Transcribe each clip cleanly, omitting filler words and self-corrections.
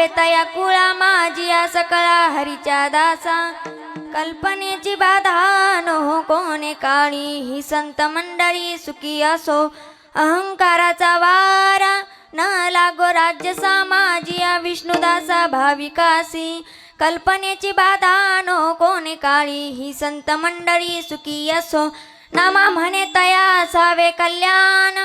भावे तया कुळा माझिया सकळा हरीच्या दासा कल्पनेची बाधा नो कोणे काळी ही संत मंडळी सुखी असो अहंकाराचा वारा न लागो राज्य सामाजिया विष्णुदासा भाविकासी कल्पनेची बाधा नो कोणे काळी ही संत मंडळी सुखी असो नामा म्हणे तया सावे कल्याण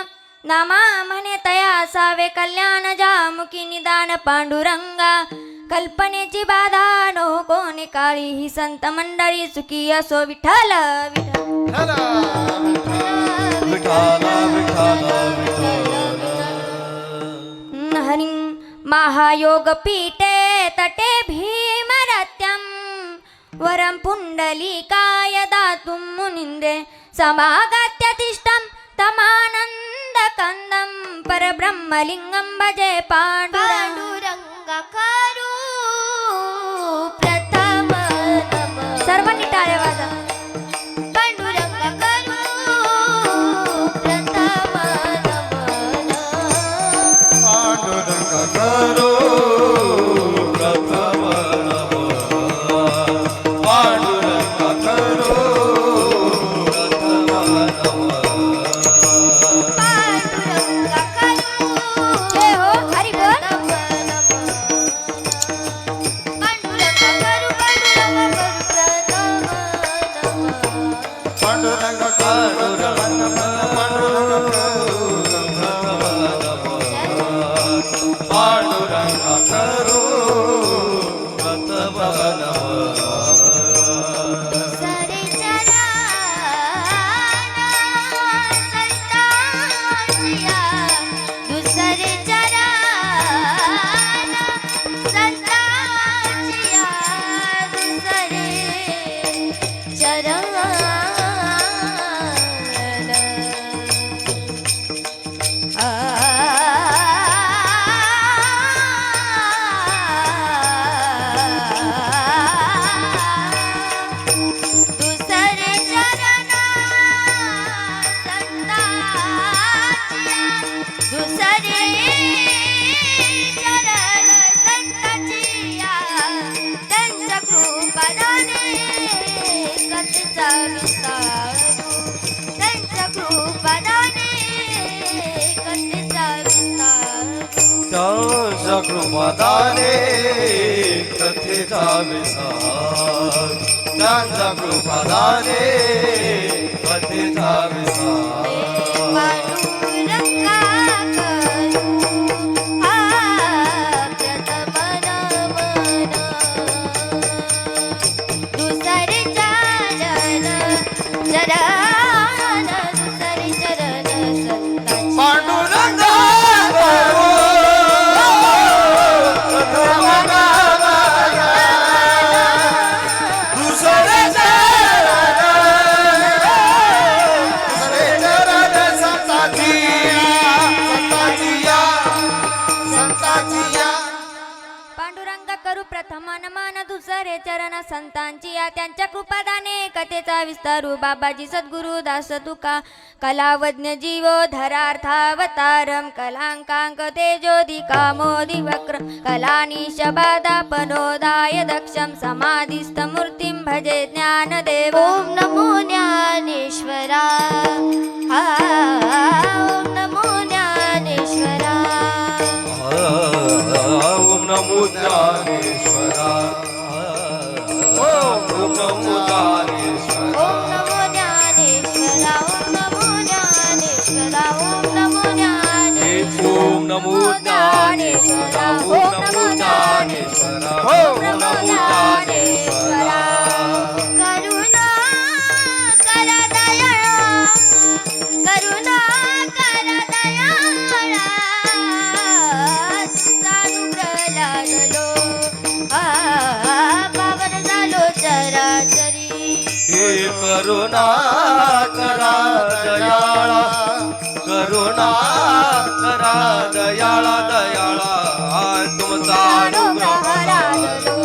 नामा म्हणे तया सावे कल्याण जामुखी निदान पांडुरंगा कल्पनेची बाधा नो कोणे काळी ही संत मंडळी सुखी असो विठ्ठल विठ्ठल हरिं महायोग पीठे तटे भीमरत्यं वरं पुंडलीकाय दातुं मुनिन्द्रे समागत्यतिष्ठं तमानन्दकन्दं परब्रह्मलिङ्गं भजे पांडुरंगकरू प्रथम नमः सर्वांनी टाळ्या वाजा कृपादाने कथेचा विसार त्यांचा कृपादाने कथेचा विसार चरण संतांची या त्यांच्या कृपादाने कथेचा विस्तारू बाबाजी सद्गुरु दास तुका कलावज्ञ जीवो धरार्थावतारम कलांकांक तेजोदिका मोदी वक्र कलानीश बाधापनोदाय दक्षम समाधिस्थ मूर्तिं भजे ज्ञानदेव ओम नमो ज्ञानेश्वरा ओम नमो ज्ञानेश्वरा ओम नमो ज्ञानेश्वरा ओम नमो ज्ञानेश्वरा ओम नमो ज्ञानेश्वरा ओम नमो ज्ञानेश्वरा ओम नमो ज्ञानेश्वरा ओम नमो ज्ञानेश्वरा ओम नमो ज्ञानेश्वरा करुणा कर दयाळा करुणा कर दयाळा अनुग्रह लादलो पावन झालो चराचरी हे करुणा करा दयाळा करुणा करा दयाळा दयाळा तुमचा अनुग्रह लादलो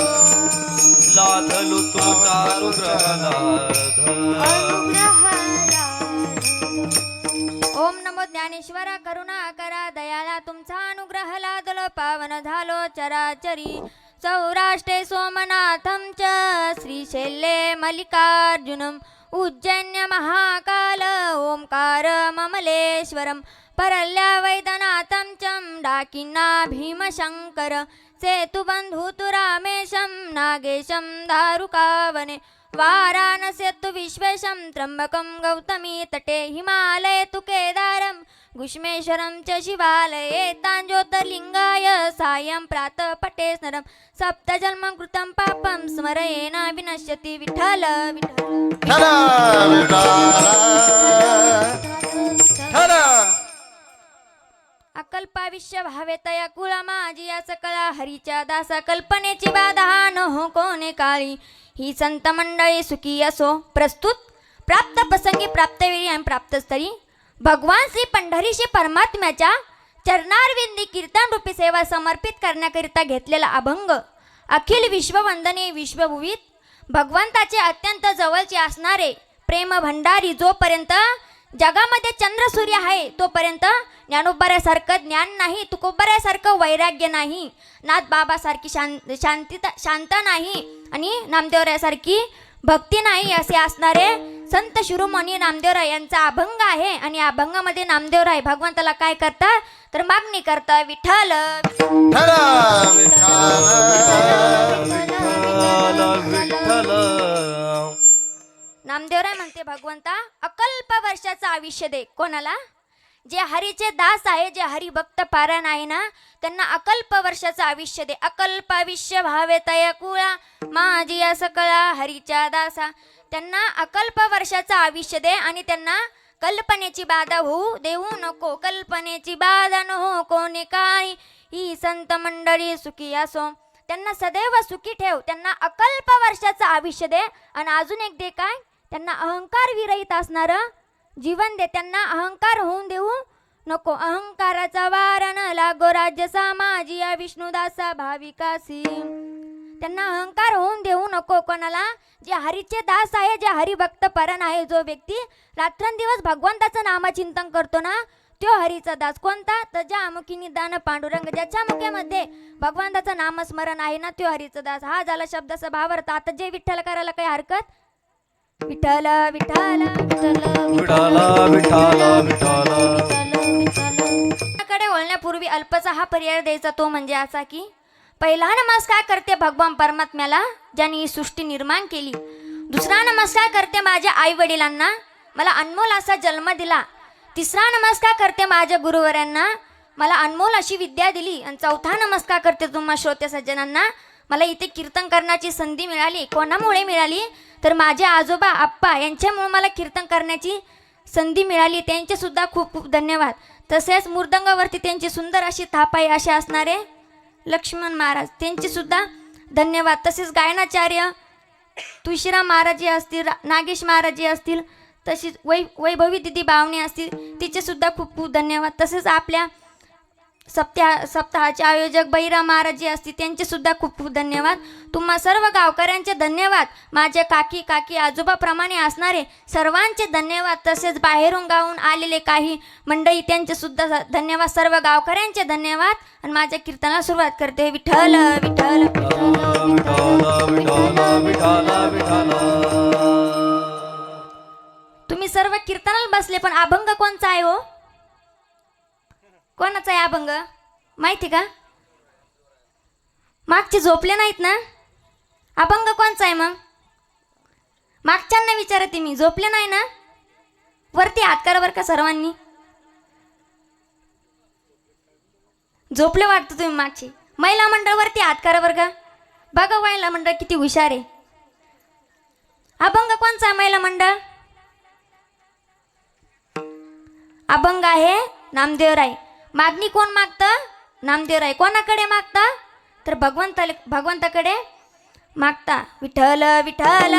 तुमचा अनुग्रह लादलो ओम ओम नमो ज्ञानेश्वरा करुणा करा दयाळा तुमचा अनुग्रह लादलो पावन झालो चराचरी सौराष्ट्रे सोमनाथं च श्रीशैल्ये मल्लिकार्जुनम् उज्जैन्य महाकाल ओंकार ममलेश्वरं परल्या वैद्यनाथं च डाकिन्ना भीमशंकर सेतुबन्धु तु रामेशं नागेशं दारुकावने वाराणस्य तु विश्वेशं त्र्यम्बकं गौतमी तटे हिमालये तु केदारं घुष्मेश्वरं च शिवालये ताञ्ज्योतिर्लिङ्गाय सायं प्रातः पठे स्मरं सप्तजन्मं कृतं पापं स्मरेण विनश्यति विठ्ठल विठ्ठल अकल्पाविष्य भावे तया कुळा माझी या सकळा हरीच्या दासा कल्पनेची बाधा न हो कोणे काळी ही संत मंडळी सुखी असो. प्रस्तुत प्राप्त प्रसंगी प्राप्तवेळी आणि प्राप्तस्थळी भगवान श्री पंढरीशी परमात्म्याच्या चरणारविंदी कीर्तन रूपी सेवा समर्पित करण्याकरिता घेतलेला अभंग अखिल विश्ववंदनीय विश्वभुवीत भगवंताचे अत्यंत जवळचे असणारे प्रेम भंडारी जोपर्यंत जगामध्ये चंद्र सूर्य आहे तोपर्यंत ज्ञानोबऱ्यासारखं ज्ञान नाही तुकोबऱ्यासारखं वैराग्य नाही नाथ बाबासारखी शांत नाही आणि नामदेवरायासारखी भक्ती नाही असे असणारे संत शिरोमणी नामदेवराय यांचा अभंग आहे. आणि अभंगामध्ये नामदेवराय भगवंताला काय करतात तर मागणी करता विठ्ठल नामदेवराय म्हणते भगवंता अकल्प वर्षाचं आयुष्य दे. कोणाला? जे हरीचे दास आहे जे हरिभक्त पारायण आहे ना त्यांना अकल्प वर्षाचं आयुष्य दे. अकल्प आयुष्य भावे तया कुळा माझी या सकळा हरीच्या दासा त्यांना अकल्प वर्षाचं आयुष्य दे आणि त्यांना कल्पनेची बाधा होऊ देऊ नको. कल्पनेची बाधा न हो कोणी काळी ही संत मंडळी सुखी असो. त्यांना सदैव सुखी ठेव. त्यांना अकल्प वर्षाचं आयुष्य दे आणि अजून एक दे काय त्यांना अहंकार विरहित असणारं जीवन दे. त्यांना अहंकार होऊन देऊ नको. अहंकाराचा वारा न लागो राज्य समाजी या विष्णुदासा भाविकासी. त्यांना अहंकार होऊन देऊ नको. कोणाला? जे हरीचे दास आहे जे हरिभक्त परण आहे जो व्यक्ती रात्रंदिवस भगवंताचं नामचिंतन करतो ना तो हरीचा दास. कोणता? तर ज्या मुखी निदान पांडुरंग ज्याच्या मुख्यामध्ये भगवंताचं नामस्मरण आहे ना तो हरीचा दास. हा झाला शब्दाचा भावार्थ. आता जे विठ्ठल करायला काही हरकत विठ्ठल विठ्ठल कडे वळण्यापूर्वी अल्पचा हा पर्याय द्यायचा तो म्हणजे असा की पहिला नमस्कार करते भगवान परमात्म्याला ज्याने ही सृष्टी निर्माण केली. दुसरा नमस्कार करते माझ्या आई वडिलांना मला अनमोल असा जन्म दिला. तिसरा नमस्कार करते माझ्या गुरुवरांना मला अनमोल अशी विद्या दिली. आणि चौथा नमस्कार करते तुम्हा श्रोते सज्जनांना मला इथे कीर्तन करण्याची संधी मिळाली. कोणामुळे मिळाली तर माझे आजोबा आप्पा यांच्यामुळे मला कीर्तन करण्याची संधी मिळाली. त्यांचे सुद्धा खूप खूप धन्यवाद. तसेच मृदंगावरती त्यांची सुंदर अशी थाप आहे असे असणारे लक्ष्मण महाराज त्यांचे सुद्धा धन्यवाद. तसेच गायनाचार्य तुळशीराम महाराजी असतील नागेश महाराजी असतील तसेच वैभवी दिदी बावणे असतील तिचे सुद्धा खूप खूप धन्यवाद. तसेच आपल्या सप्ताहाचे आयोजक बैराम महाराजी असतील त्यांचे सुद्धा खूप खूप धन्यवाद. तुम्हा सर्व गावकऱ्यांचे धन्यवाद. माझ्या काकी आजोबाप्रमाणे असणारे सर्वांचे धन्यवाद. तसेच बाहेरून गावून आलेले काही मंडळी त्यांचे सुद्धा धन्यवाद. सर्व गावकऱ्यांचे धन्यवाद. आणि माझ्या कीर्तनाला सुरुवात करते. विठ्ठल विठ्ठल तुम्ही सर्व कीर्तनाला बसले पण अभंग कोणचा आहे हो? कोणाचा आहे अभंग माहिती का? मागचे झोपले नाहीत ना? अभंग कोणचा आहे मग? मागच्यांना विचारते मी झोपले नाही ना? वरती हात करा बरं का सर्वांनी. झोपले वाटतं तुम्ही मागचे. महिला मंडळ वरती हात करा बरं का. बघा महिला मंडळ किती हुशार आहे. अभंग कोणचा आहे महिला मंडळ? अभंग आहे नामदेवराय. मागणी कोण मागतं? नामदेवराय. कोणाकडे मागता तर भगवंताकडे मागता. विठ्ठल विठ्ठल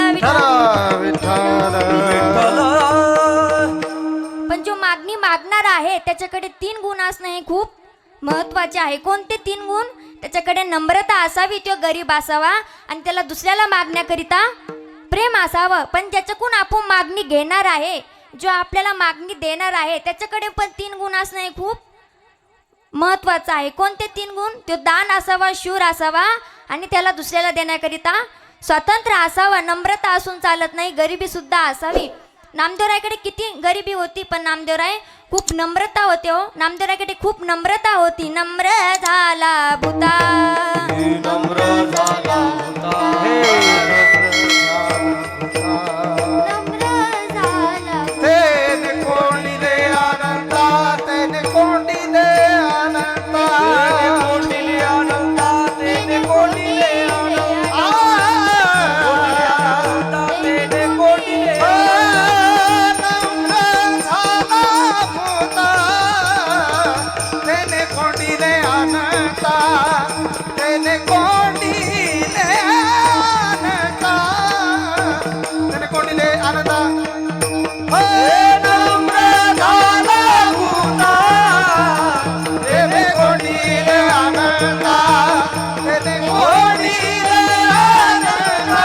पण जो मागणी मागणार आहे त्याच्याकडे 3 गुण असणं हे खूप महत्वाचे आहे. कोणते 3 गुण? त्याच्याकडे नम्रता असावी, तो गरीब असावा आणि त्याला दुसऱ्याला मागण्याकरिता प्रेम असावं. पण ज्याच्याकडून आपण मागणी घेणार आहे जो आपल्याला मागणी देणार आहे त्याच्याकडे पण 3 गुण असणं हे खूप महत्वाचं आहे. कोणते 3 गुण? तो दान असावा, शूर असावा आणि त्याला दुसऱ्याला देण्याकरिता स्वतंत्र असावा. नम्रता असून चालत नाही, गरिबी सुद्धा असावी. नामदेवरायकडे किती गरिबी होती पण नामदेवराय खूप नम्रता होते. हो, नामदेवरायकडे खूप नम्रता होती. नम्र झाला भूता, नम्र झाला होता हे नम्र झाला तेने कोंडिले अनंता, तेने कोंडिले अनंता, तेने कोंडिले अनंता, तेने कोंडिले अनंता, तेने कोंडिले नम्र झाला भूता, तेने कोंडिले अनंता, तेने कोंडिले अनंता, तेने कोंडिले अनंता. नम्र झाला भूता, तेने कोंडिले अनंता, तेने कोंडिले अनंता,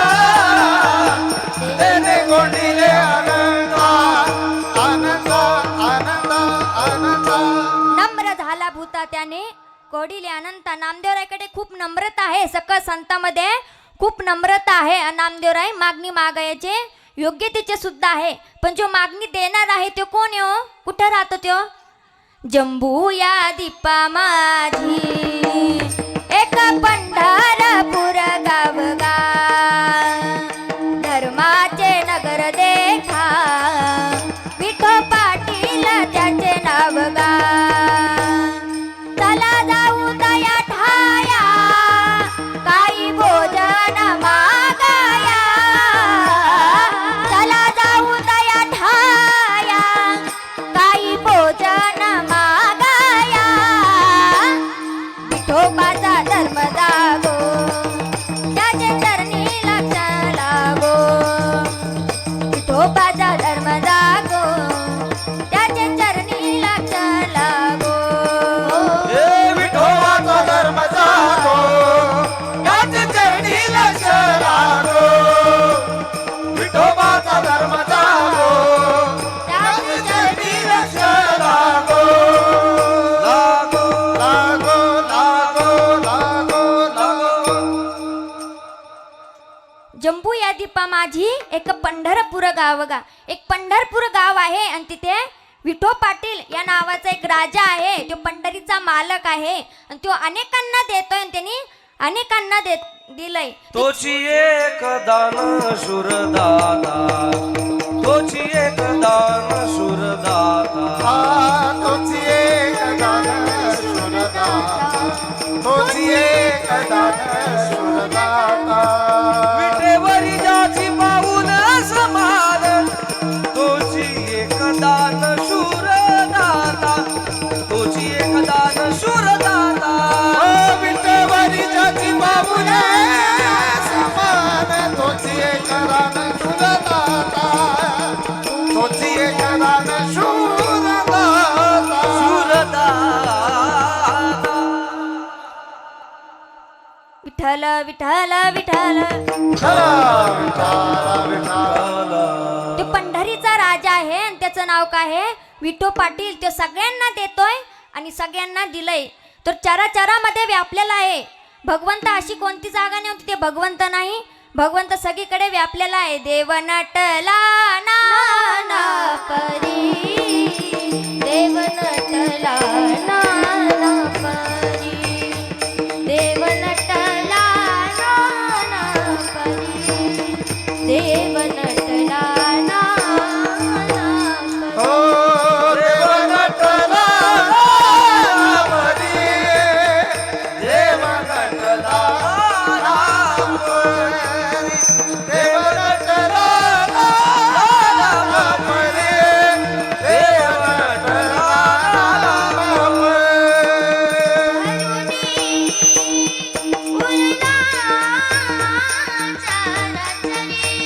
तेने कोंडिले अनंता, अनंत अनंत अनंत. नम्र झाला भूता त्याने कोडिले अनंता. नामदेवरायकडे खूप नम्रता आहे. सकळ संतांमध्ये खूप नम्रता आहे. आणि नामदेवराय मागणी मागायचे योग्यतेचे सुद्धा आहे. पण जो मागणी देणार आहे तो कोण आहे? हो, कुठं राहतो तो? जंबू या दीपा माझी एक पंढरपूर गाव गा, धर्माचे नगर देखा, विठो पाटील त्याचे नाव गा. चला जाऊ दया ठाया, काही भोजन मागाया. चला जाऊ दया ठाया, काही भोजन मागाया. विठोबाचा धर्म जागो, त्याचे चरणी लक्ष लागो. विठोबाचा धर्म जागो, त्याचे चरणी लक्ष लागो. हे विठोबाचा धर्म जागो, त्याचे चरणी लक्ष लागो. विठोबाचा धर्म जागो, त्याचे चरणी लक्ष लागो. लागो लागो लागो लागो लागो. जंबू या दीपा माझी एक पंढरपूर गाव गा. एक पंढरपूर गाव आहे आणि तिथे विठो पाटील या नावाचा एक राजा आहे. तो पंढरीचा मालक आहे आणि तो अनेकांना देतोय आणि त्यांनी अनेकांना दिलंय. तोची एक दान शूरदाता, तोची एक दान शूरदाता, तोची एक दान शूरदाता, तोची एक दान शूरदाता. विठेवरी ज्याची पाऊल समान, तोची एक दान शूरदाता, तोची एक दान शूरदाता. विठेवरी ज्याची बाबुले समान, तोची एक दान शूरदाता, तोची एक दान शूरदाता. शूरदाता विठ्ठल विठ्ठल विठ्ठल. तो पंढरीचा राजा आहे आणि त्याचं नाव काय आहे? विठो पाटील. तो सगळ्यांना देतोय आणि सगळ्यांना दिलंय. तर चराचरामध्ये व्यापलेला आहे. भगवंत अशी कोणती जागा नाही होती ते भगवंत नाही. भगवंत सगळीकडे व्यापलेला आहे. देव नटला नाना परी, देव नटला नाना परी, देव नटला नाना परी, देव नटला नाना परी. हो देव नटला नामरी, देव नटला नामरी, देव नटला नामरी, देव नटला नामरी. उरला चारा चरी,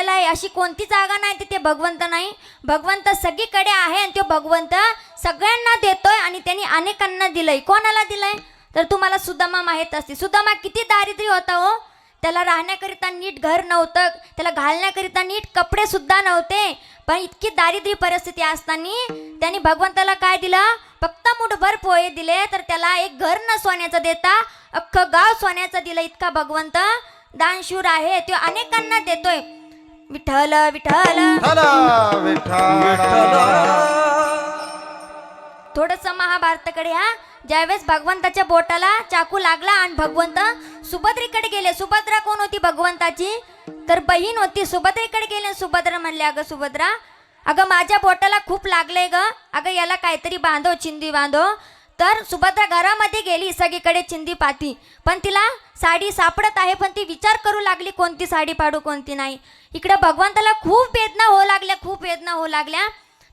भरलेला आहे. अशी कोणती जागा नाही तिथे भगवंत नाही. भगवंत सगळीकडे आहे आणि तो भगवंत सगळ्यांना देतोय आणि त्यांनी अनेकांना दिलंय. कोणाला दिलंय तर तुम्हाला सुदामा माहीत असते. सुदामा किती दारिद्र्य होता हो. त्याला राहण्याकरिता नीट घर नव्हतं, त्याला घालण्याकरिता नीट कपडे सुद्धा नव्हते. पण इतकी दारिद्र्य परिस्थिती असताना त्यांनी भगवंताला काय दिलं, फक्त मुठभर पोहे दिले तर त्याला एक घर न सोन्याचं देता अख्खं गाव सोन्याचं दिलं. इतका भगवंत दानशूर आहे, तो अनेकांना देतोय. विठ्ठल विठ्ठल थोडस महाभारताकडे हा. ज्यावेळेस भगवंताच्या बोटाला चाकू लागला आणि भगवंत सुभद्रेकडे गेले. सुभद्रा कोण होती भगवंताची तर बहीण होती. सुभद्रेकडे गेले. सुभद्रा म्हणले, अगं सुभद्रा, अगं माझ्या बोटाला खूप लागले ग, अगं याला काहीतरी बांधव, चिंदी बांधव. तर सुभद्रा घरामध्ये गेली, सगळीकडे चिंदी पाती, पण तिला साडी सापडत आहे, पण ती विचार करू लागली कोणती साडी पाडू कोणती नाही. इकडे भगवंताला खूप वेदना होऊ लागल्या, खूप वेदना होऊ लागल्या.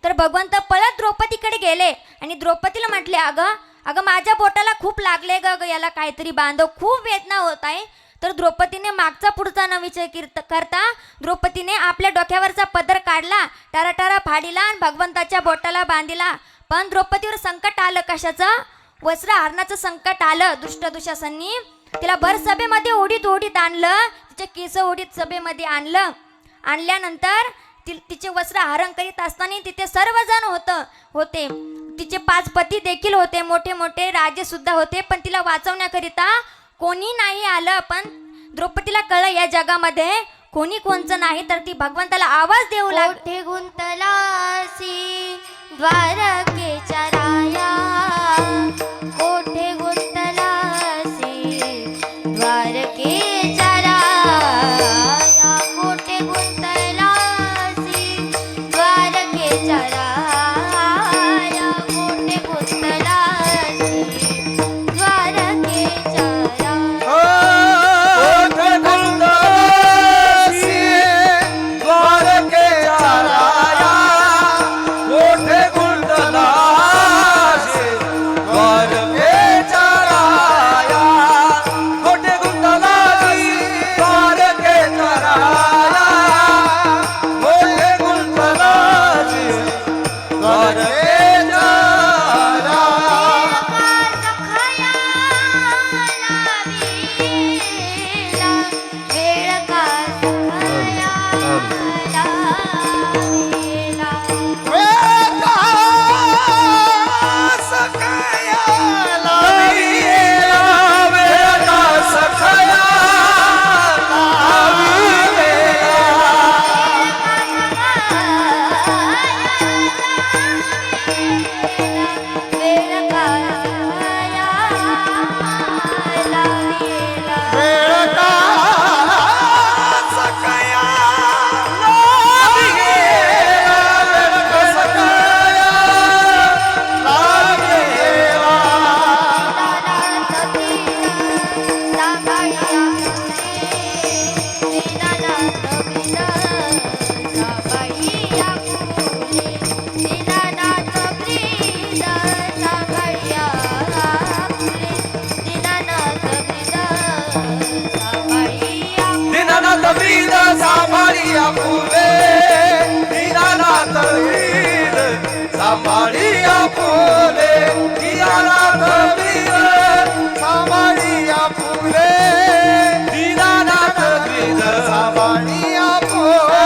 तर भगवंत पळत द्रौपदीकडे गेले आणि द्रौपदीला म्हटले, अगं अगं माझ्या बोटाला खूप लागले ग, याला काहीतरी बांधव, खूप वेदना होत आहे. तर द्रौपदीने मागचा पुढचा न विचार करता द्रौपदीने आपल्या डोक्यावरचा पदर काढला, टाराटारा फाडीला आणि भगवंताच्या बोटाला बांधिला. पण द्रौपदीवर संकट आलं. कशाचं? वस्त्रहरणाचं संकट आलं. दुष्ट दुशासननी तिला भर सभेमध्ये ओढीत ओढीत आणलं, तिचे केस ओढीत सभेमध्ये आणलं. आणल्यानंतर तिचे वस्त्र हरण करीत असताना तिथे सर्वजण होते. तिचे 5 पती देखील होते, मोठे मोठे राजे सुद्धा होते, पण तिला वाचवण्याकरिता कोणी नाही आलं. पण द्रौपदीला कळलं या जगामध्ये कोणी कोणचं नाही, तर ती भगवंताला आवाज देऊ लागली. गुंतलासी द्वारकेच्या राया, कोठे गुंतलासी द्वारकेच्या राया, कोठे गुंतलासी द्वारकेच्या राया, कोठे गुंतलासी द्वारकेच्या राया. सांभाळिया फुले, दीनानाथ वीर सांभाळिया फुले, दीनानाथ वीर सांभाळिया फुले, दीनानाथ वीर सांभाळिया फुले.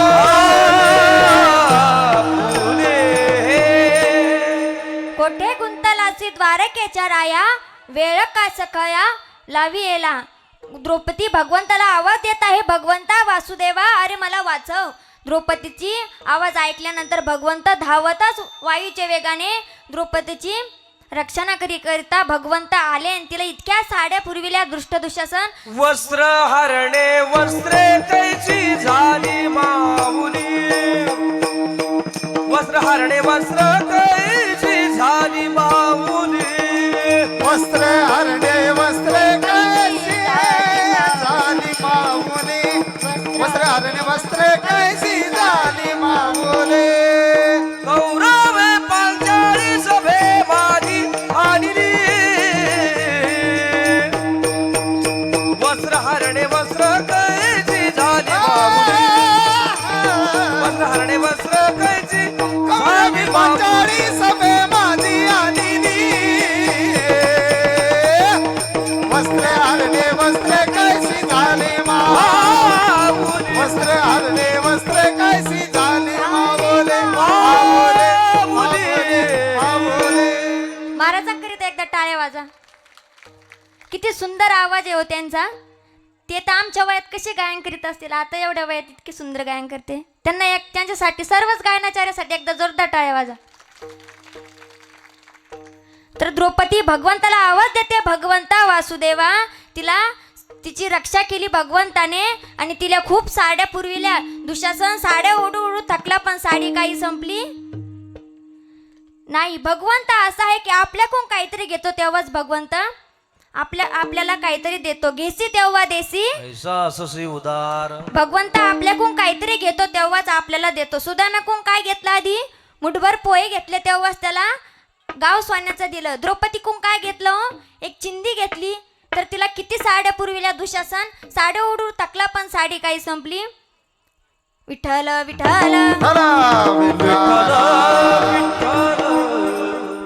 कोठे गुंतलासी द्वारकेच्या राया, वेळ का सखया लावी येला. द्रौपदी भगवंताला आवाज देत आहे, भगवंता वासुदेवा, अरे मला वाचव. द्रौपदीची आवाज ऐकल्यानंतर भगवंत धावतच वायूच्या वेगाने द्रौपदीची रक्षणा करिता भगवंत आले आणि तिला इतक्या साड्या पुरविल्या. दृष्ट दुशासन वस्त्र हरणे वस्त्रे कैची झाली माऊली, वस्त्र हरणे वस्त्र कैची झाली माऊली, वस्त्र हरणे वस्त्रे कैसी झाली माऊली, वस्त्र हरणे वस्त्रे कैसी झाली माऊली. कौरव पांचाळी सभे माझी आणली, वस्त्र हरणे वस्त्र कैची झाली माऊली, वस्त्रे हरणे वस्त्रे कैसी झाली माऊली वस्त्रे हरणे वस्त्रे कैसी झाली माऊली माऊली माऊली महाराजां करीता एकदा टाळ्या वाजा. किती सुंदर आवाज आहे हो त्यांचा. ते तर आमच्या वयात कसे गायन करीत असतील, आता एवढ्या वयात इतके सुंदर गायन करते. त्यांना एक त्यांच्यासाठी सर्वच गायनाचार्यासाठी एकदा जोरदार टाळ्या वाजा. तर द्रौपदी भगवंताला आवाज देते, भगवंता वासुदेवा. तिची रक्षा केली भगवंताने आणि तिला खूप साड्या पुरविल्या. दुशासन साड्या ओढू ओढू थकला पण साडी काही संपली नाही. भगवंत असा आहे की आपल्याकडून काहीतरी घेतो तेव्हाच भगवंत आपल्याला काहीतरी देतो. घेसी तेव्हा देसी ऐसा अससी उदार. भगवंत आपल्याकडून काहीतरी घेतो तेव्हाच आपल्याला देतो. सुदामाकडून काय घेतलं आधी? मुठभर पोहे घेतले तेव्हाच त्याला गाव सोन्याचं दिलं. द्रौपदीकडून काय घेतलं हो? एक चिंदी घेतली तर तिला किती साड्या पुरविल्या दुशासन. साड्या ओढू थकला पण साडी काही संपली. विठ्ठल विठ्ठल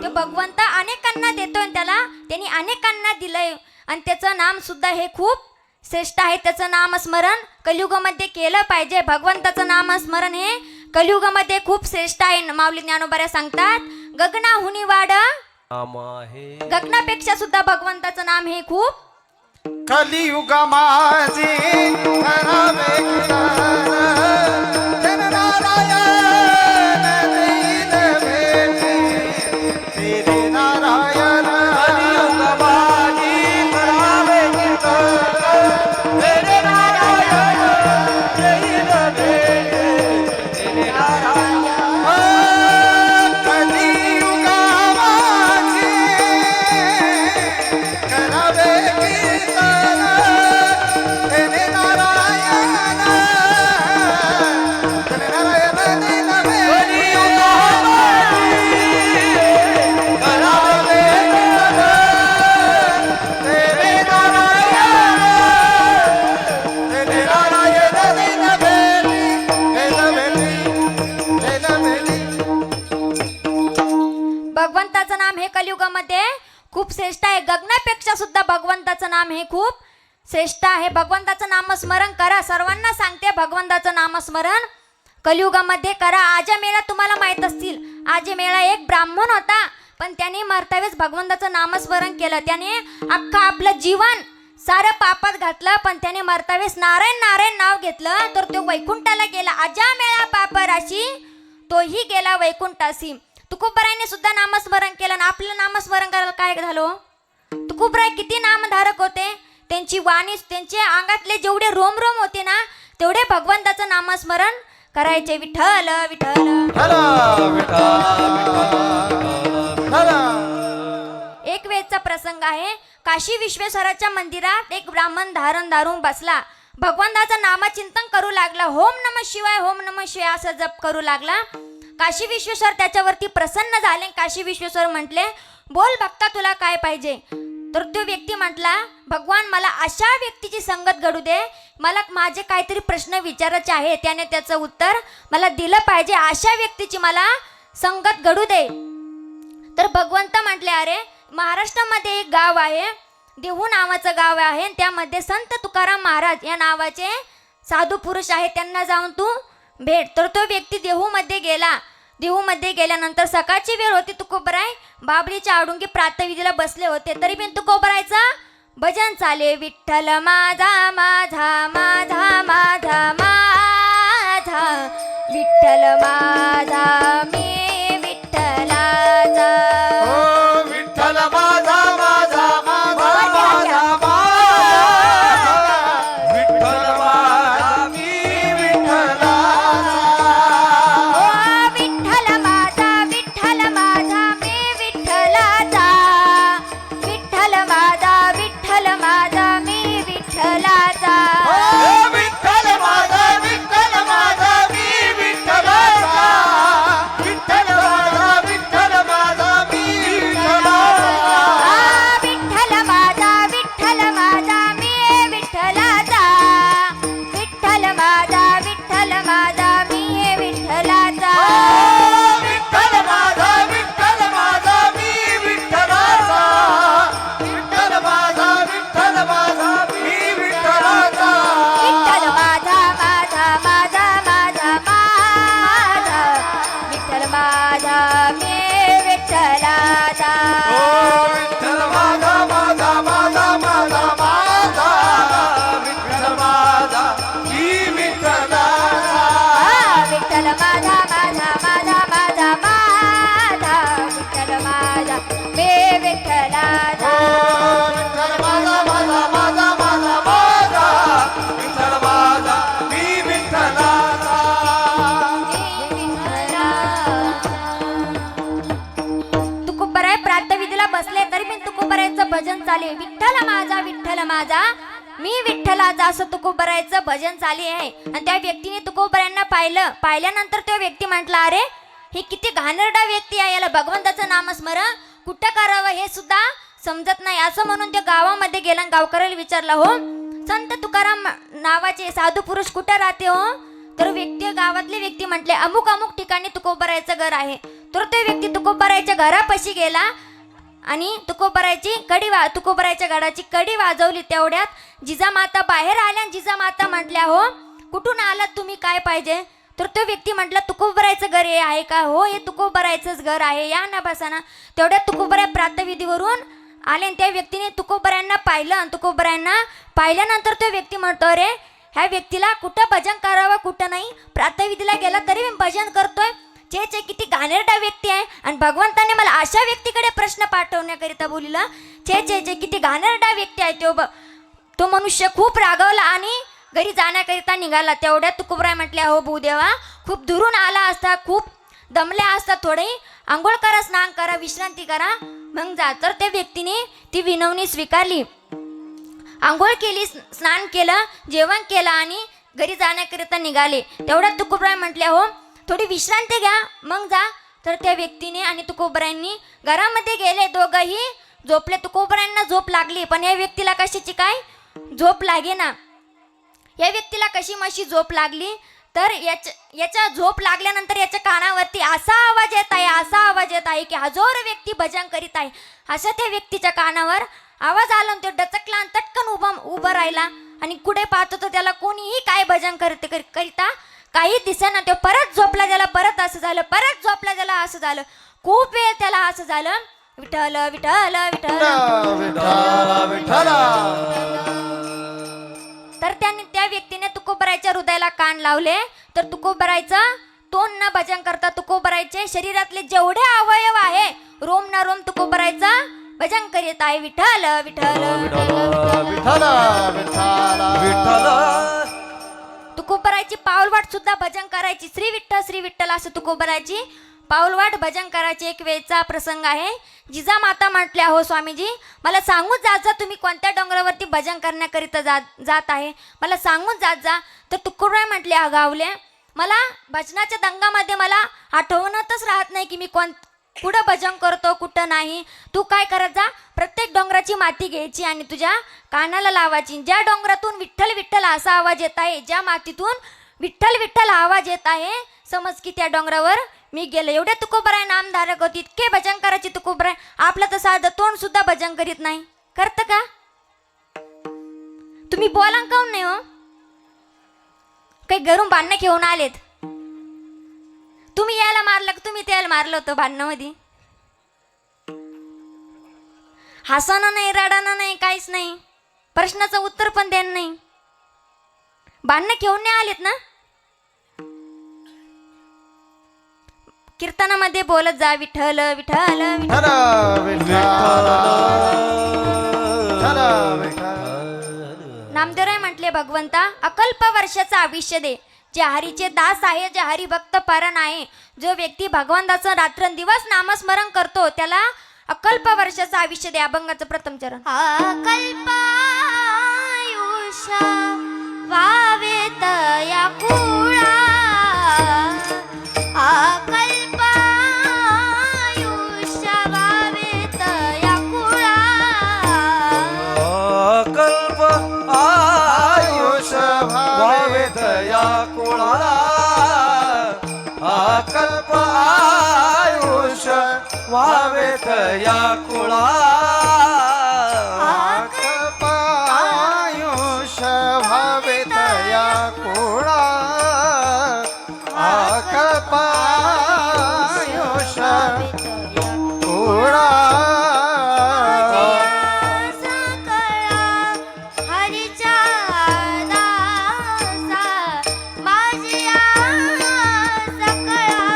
तो भगवंत अनेकांना देतोय त्यांनी अनेकांना दिलंय आणि त्याचं नाम सुद्धा हे खूप श्रेष्ठ आहे. त्याचं नामस्मरण कलियुगामध्ये केलं पाहिजे. भगवंताचं नामस्मरण हे कलियुगामध्ये खूप श्रेष्ठ आहे. माऊली ज्ञानोबा सांगतात गगनाहुनी वाड नाम आहे. गगनापेक्षा सुद्धा भगवंताचं नाम हे खूप. कलियुग माझे करावे जन नारायण दीन भेटे तेरे नारायण कलियुग माझी करावे तेरे नारायण देईन भेटे तेरे नारायण. कलियुग माझे करावे कीर्तन तेरे नारायण दीन भेटे करावे तेरे नारायण दीन भेटे भगवंताचं नाम हे कलियुगामध्ये खूप श्रेष्ठ आहे. गगनापेक्षा सुद्धा भगवंताचं नाम हे खूप श्रेष्ठ आहे. भगवंताचं नामस्मरण करा. सर्वांना सांगते भगवंताचं नामस्मरण कलियुगामध्ये करा. आजमेळा तुम्हाला माहित असतील. आजमेळा एक ब्राह्मण होता पण त्याने मरतावेळेस भगवंताचं नामस्मरण केलं. त्याने अख्खं आपलं जीवन सारं पापात घातलं पण त्याने मरतावेळेस नारायण नारायण नाव घेतलं तर तो वैकुंठाला गेला. अजामेळा पाप राशी तोही गेला वैकुंठासी. तुकोबरायने सुद्धा नामस्मरण केलं आणि आपलं नामस्मरण करायला काय झालं? तुकोबराय किती नामधारक होते. त्यांची वाणी त्यांच्या अंगातले जेवढे रोम रोम होते ना तेवढे भगवंताचं नामस्मरण करायचे. विठ्ठल विठ्ठल. एक वेळचा प्रसंग आहे. काशी विश्वेश्वराच्या मंदिरात एक ब्राह्मण धारून बसला. भगवंताचं नामचिंतन करू लागला. ओम नमः शिवाय ओम नमः शिवाय असं जप करू लागला. काशी विश्वेश्वर त्याच्यावरती प्रसन्न झाले. काशी विश्वेश्वर म्हटले बोल भक्ता तुला काय पाहिजे. तर तो व्यक्ती म्हटला भगवान मला अशा व्यक्तीची संगत घडू दे. मला माझे काहीतरी प्रश्न विचारायचे आहे. त्याने त्याचं उत्तर मला दिलं पाहिजे. अशा व्यक्तीची मला संगत घडू दे. तर भगवंत म्हटले अरे महाराष्ट्रामध्ये एक गाव आहे देहू नावाचं गाव आहे. त्यामध्ये संत तुकाराम महाराज या नावाचे साधू पुरुष आहेत. त्यांना जाऊन तू भेट. तर तो व्यक्ती देहूमध्ये गेला. देहूमध्ये गेल्यानंतर सकाळची वेळ होती. तुकोबराय बाबळीच्या आडुंगी प्रातविधीला बसले होते. तरी पण तुकोबरायचं भजन चाले. विठ्ठल माझा माझा माझा माझा माझा विठ्ठल माझा मी विठ्ठलाचा. विठ्ठल माझा माझा माझा माझा विठ्ठल माझा मी विठ्ठलाचा. विठ्ठल माझा विठ्ठल माझा मी विठ्ठलाचा. विठ्ठल माझा विठ्ठल माझा मी विठ्ठलाचा. विठ्ठल माझा विठ्ठल माझा मी विठ्ठलाचा. विठ्ठल माझा मी विठ्ठलाचा असं तुकोबरायचं भजन चालू आहे. आणि त्या व्यक्तीने तुकोबऱ्यांना पाहिल्यानंतर तो व्यक्ती म्हटला, अरे ही किती घाणेरडा व्यक्ती आहे, याला भगवंताचं नामस्मरण कुठं करावं हे सुद्धा समजत नाही. असं म्हणून त्या गावामध्ये गेला आणि गावकऱ्याला विचारला, हो संत तुकाराम नावाचे साधू पुरुष कुठं राहते हो? तर गावातले व्यक्ती म्हटले, अमुक अमुक ठिकाणी तुकोबरायचं घर आहे. तर तो व्यक्ती तुकोबरायच्या घरापाशी गेला आणि तुकोबरायच्या गडाची कडी वाजवली. तेवढ्यात जिजामाता बाहेर आल्या आणि जिजामाता म्हटल्या, हो कुठून आलात तुम्ही, काय पाहिजे? तर तो व्यक्ती म्हटला, तुकोबरायचं घर हे आहे का? हो हे तुकोबरायचंच घर आहे, या ना बसा ना. तेवढ्यात तुकोबराय प्रातविधीवरून आले आणि त्या व्यक्तीने तुकोबरायांना पाहिलं आणि तुकोबरायांना पाहिल्यानंतर तो व्यक्ती म्हणतो, अरे ह्या व्यक्तीला कुठं भजन करावं कुठं नाही, प्रातविधीला गेला तरी मी भजन करतोय. चे किती घाणेरडा व्यक्ती आहे. आणि भगवंताने मला अशा व्यक्तीकडे प्रश्न पाठवण्याकरिता बोलिला. चे किती घाणेरडा व्यक्ती आहे तो मनुष्य खूप रागवला आणि घरी जाण्याकरिता निघाला. तेवढ्यात तुकोबराय म्हटल्या, हो भूदेवा खूप दुरून आला असता, खूप दमल्या असता, थोडी आंघोळ करा, स्नान करा, विश्रांती करा, मग जा. तर त्या व्यक्तीने ती विनवणी स्वीकारली, आंघोळ केली, स्नान केलं, जेवण केलं आणि घरी जाण्याकरिता निघाले. तेवढ्यात तुकोबराय म्हटल्या, हो थोडी विश्रांती घ्या मग जा. तर त्या व्यक्तीने आणि तुकोबरायांनी घरामध्ये गेले, दोघंही झोपले. तुकोबरायांना झोप लागली, पण या व्यक्तीला कशाची काय झोप लागे ना. या व्यक्तीला कशी मशी झोप लागली, तर याच्या झोप लागल्यानंतर याच्या कानावरती असा आवाज येत आहे की हजारो व्यक्ती भजन करीत आहे. अशा त्या व्यक्तीच्या कानावर आवाज आला, तो डचकला आणि तटकन उभा राहिला आणि पुढे पाहतो तर त्याला कोणीही काय भजन करिता काही दिसेना. तो परत झोपला, त्याला परत असं झालं, परत झोपला, त्याला असं झालं, खूप वेळ त्याला असं झालं, विठ्ठल विठ्ठल विठ्ठल विठ्ठल. तर त्या व्यक्तीने तुकोबरायच्या हृदयाला कान लावले. तर तुकोबरायचं तोंड न भजन करता तुकोबरायचे शरीरातले जेवढे अवयव आहे रोम न रोम तुकोबरायचं भजन करीत आहे. विठ्ठल विठ्ठल विठ्ठल विठ्ठल तुकोबरायची पाऊलवाट सुद्धा भजन करायची. श्री विठ्ठल असं तुकोबरायची पाऊलवाट भजन करायची. एक वेळचा प्रसंग आहे. जिजामाता म्हटल्या, हो स्वामीजी मला सांगून जात जा, तुम्ही कोणत्या डोंगरावरती भजन करण्याकरिता जात आहे, मला सांगून जात जा. तर तुकोबराय म्हटले, अगावले मला भजनाच्या दंगामध्ये मला आठवणतच राहत नाही की मी कुठं भजन करतो कुठं नाही. तू काय करत जा, प्रत्येक डोंगराची माती घ्यायची आणि तुझ्या कानाला लावायची. ज्या डोंगरातून विठ्ठल विठ्ठल असा आवाज येत आहे, ज्या मातीतून विठ्ठल विठ्ठल आवाज येत आहे, समज की त्या डोंगरावर मी गेलो. एवढे तुकोबराय नामधारक होती, इतके भजन करायची तुकोबराय. आपलं तर साधं तोंड सुद्धा भजन करीत नाही. करत का तुम्ही? बोला काऊन नाही हो? काही घरून भांडणं घेऊन आलेत. तुम्ही यायला मारलं, तुम्ही त्याला मारलं होतं भांडणामध्ये. हसणं नाही, रडणं नाही, काहीच नाही, प्रश्नाचं उत्तर पण देणं नाही. भांडणं घेऊन नाही आलेत ना. कीर्तनामध्ये बोलत जा, विठ्ठल विठ्ठल नामदेवराय म्हटले, भगवंता अकल्प वर्षाचं आयुष्य दे. जे हरीचे दास आहे, जे हरिभक्त परण आहे, जो व्यक्ती भगवंताचं रात्रंदिवस नामस्मरण करतो त्याला अकल्प वर्षाचं आयुष्य दे. अभंगाचं प्रथम चरण. अकल्पायुष्य वावे तया कुळा, अकल्पायुष्य वावे तया कुळा, कल्प आयुष भावे दया कुळा, कल्प आयुष भावे दया कुळा, आयुष भावे तया कुळा, अकल्पायुष कुळा. सकळा हरीच्या दासा माझिया, सकळा